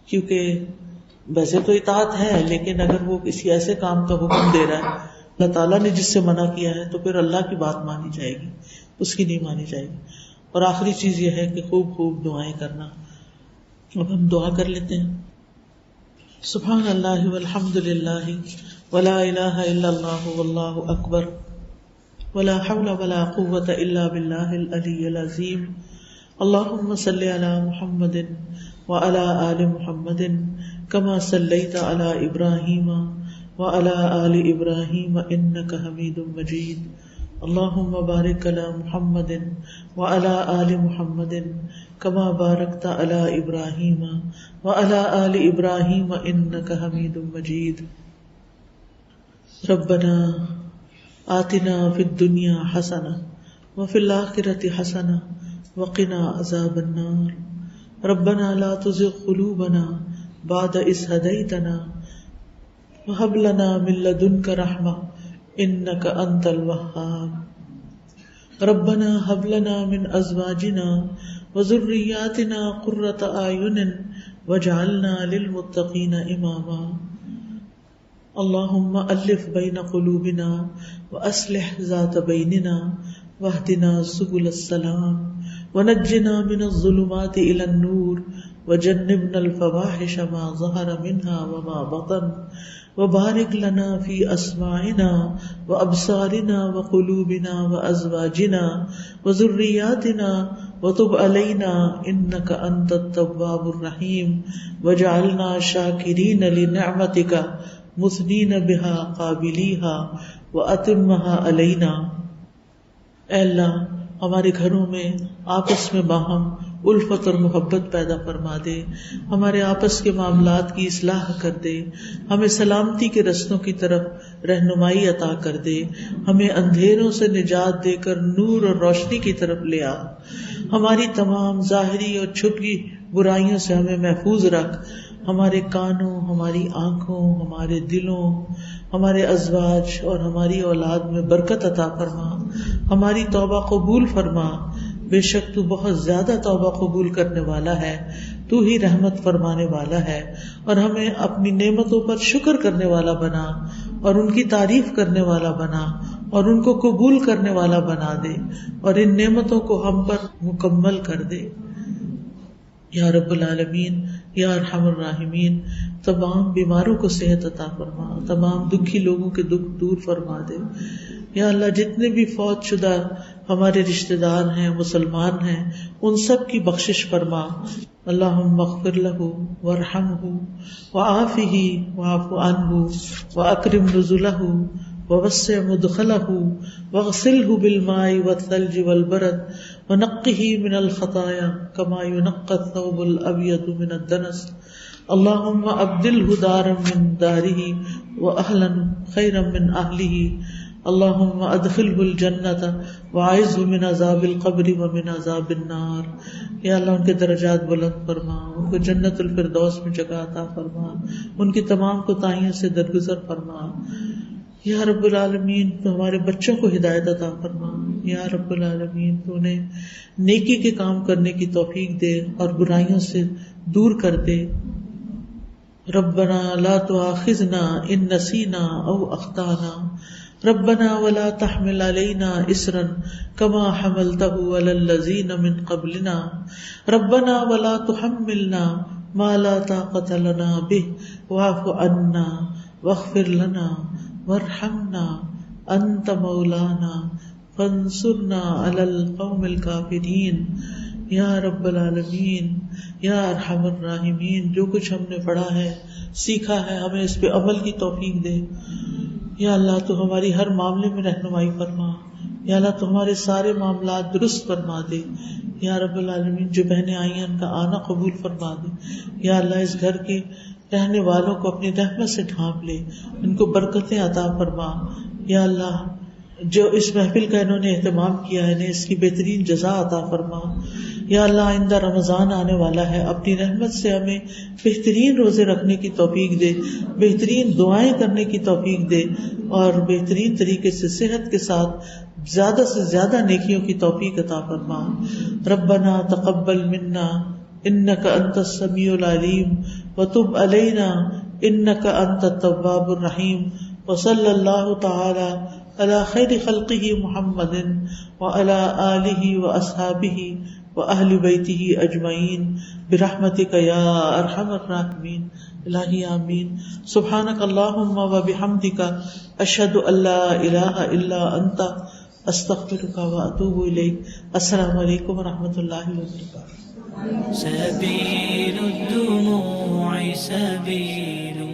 کیونکہ ویسے تو اطاعت ہے لیکن اگر وہ کسی ایسے کام کا حکم دے رہا ہے اللہ تعالیٰ نے جس سے منع کیا ہے تو پھر اللہ کی بات مانی جائے گی، اس کی نہیں مانی جائے گی. اور آخری چیز یہ ہے کہ خوب خوب دعائیں کرنا. اب ہم دعا کر لیتے ہیں. سبحان اللہ والحمد للہ ولا الہ الا اللہ واللہ اکبر ولا حول ولا قوة الا باللہ العلی العظیم. اللہم صلی علی محمد وعلی آل محمد کما صلیت علی ابراہیم وعلی آل ابراہیم انک حمید مجید. اللہم بارک علی محمد وعلی آل محمد کما بارکت علی ابراہیم وعلی آل ابراہیم انک حمید مجید. ربنا آتنا فی الدنیا حسنہ وفی الآخرۃ حسنہ وقنا عذاب النار ربنا لا تزغ قلوبنا بعد إذ هديتنا وهب لنا من لدنك رحمة إنك أنت الوهاب ربنا هب لنا من أزواجنا وذرياتنا قرة أعين واجعلنا للمتقين إماما اللهم ألف بين قلوبنا وأصلح ذات بيننا واهدنا سبل السلام ونجنا من الظلمات إلى النور وجنبنا الفواحش ما ظهر منها وما بطن وبارك لنا في أسماعنا وأبصارنا وقلوبنا وأزواجنا وذرياتنا وتب علينا إنك أنت التواب الرحيم واجعلنا شاكرين لنعمتك مثنين بها قابليها وأتمها علينا. اے اللہ ہمارے گھروں میں آپس میں باہم الفت اور محبت پیدا فرما دے، ہمارے آپس کے معاملات کی اصلاح کر دے، ہمیں سلامتی کے رستوں کی طرف رہنمائی عطا کر دے، ہمیں اندھیروں سے نجات دے کر نور اور روشنی کی طرف لے آ، ہماری تمام ظاہری اور چھپی برائیوں سے ہمیں محفوظ رکھ، ہمارے کانوں، ہماری آنکھوں، ہمارے دلوں، ہمارے ازواج اور ہماری اولاد میں برکت عطا فرما، ہماری توبہ قبول فرما، بے شک تو بہت زیادہ توبہ قبول کرنے والا ہے، تو ہی رحمت فرمانے والا ہے، اور ہمیں اپنی نعمتوں پر شکر کرنے والا بنا اور ان کی تعریف کرنے والا بنا اور ان کو قبول کرنے والا بنا دے اور ان نعمتوں کو ہم پر مکمل کر دے. یا رب العالمین، یا ارحم الراحمین، تمام بیماروں کو صحت عطا فرما، تمام دکھی لوگوں کے دکھ دور فرما دے. یا اللہ جتنے بھی فوت شدہ ہمارے رشتہ دار ہیں، مسلمان ہیں، ان سب کی بخشش فرما. اللہم اغفر لہ وارحمہ وعافہ واعف عنہ واکرم نزلہ ووسع مدخلہ واغسلہ بالماء والثلج والبرد ونقہ من الخطایا کما ینقى الثوب الابیض من الدنس. اللہم ابدلہ دارا من دارہ واہلا خیرا من اہلہ. اللہم ادخلہ الجنۃ واعذہ من عذاب القبر ومن عذاب النار. یا اللہ ان کے درجات بلند فرما، ان کو جنت الفردوس میں جگہ عطا فرما، ان کی تمام کوتاہیوں سے درگزر فرما. یا رب العالمین تو ہمارے بچوں کو ہدایت عطا فرما. یا رب العالمین تو انہیں نیکی کے کام کرنے کی توفیق دے اور برائیوں سے دور کر دے. ربنا لا تؤاخذنا ان نسینا او اخطانا ربنا ولا تحمل علينا إصرا كما حملته على الذين من قبلنا ربنا ولا تحملنا ما لا طاقة لنا به واعف عنا واغفر لنا وارحمنا أنت مولانا فانصرنا على القوم الكافرين. یا رب العالمین، یا ارحم الراحمین، جو کچھ ہم نے پڑھا ہے، سیکھا ہے، ہمیں اس پہ عمل کی توفیق دے. یا اللہ تو ہماری ہر معاملے میں رہنمائی فرما. یا اللہ تو ہمارے سارے معاملات درست فرما دے. یا رب العالمین جو بہنیں آئی ہیں ان کا آنا قبول فرما دے. یا اللہ اس گھر کے رہنے والوں کو اپنی رحمت سے ڈھانپ لے، ان کو برکتیں عطا فرما. یا اللہ جو اس محفل کا انہوں نے اہتمام کیا ہے انہیں اس کی بہترین جزا عطا فرما. یا اللہ آئندہ رمضان آنے والا ہے، اپنی رحمت سے ہمیں بہترین روزے رکھنے کی توفیق دے، بہترین دعائیں کرنے کی توفیق دے اور بہترین طریقے سے صحت کے ساتھ زیادہ سے زیادہ نیکیوں کی توفیق عطا فرما. ربنا تقبل منا انک انت السمیع العلیم وتب علینا انک انت التواب الرحیم. وصلی اللہ تعالی علی خیر خلقہ محمد وعلی آلہ واصحابہ وأهل بيته أجمعين برحمتك يا أرحم الراحمين. الہی آمین. سبحانك اللهم وبحمدك أشهد أن لا إله إلا أنت أستغفرك وأتوب إليك. السلام علیکم ورحمۃ اللہ وبرکاتہ. سبيل الدموع سبيل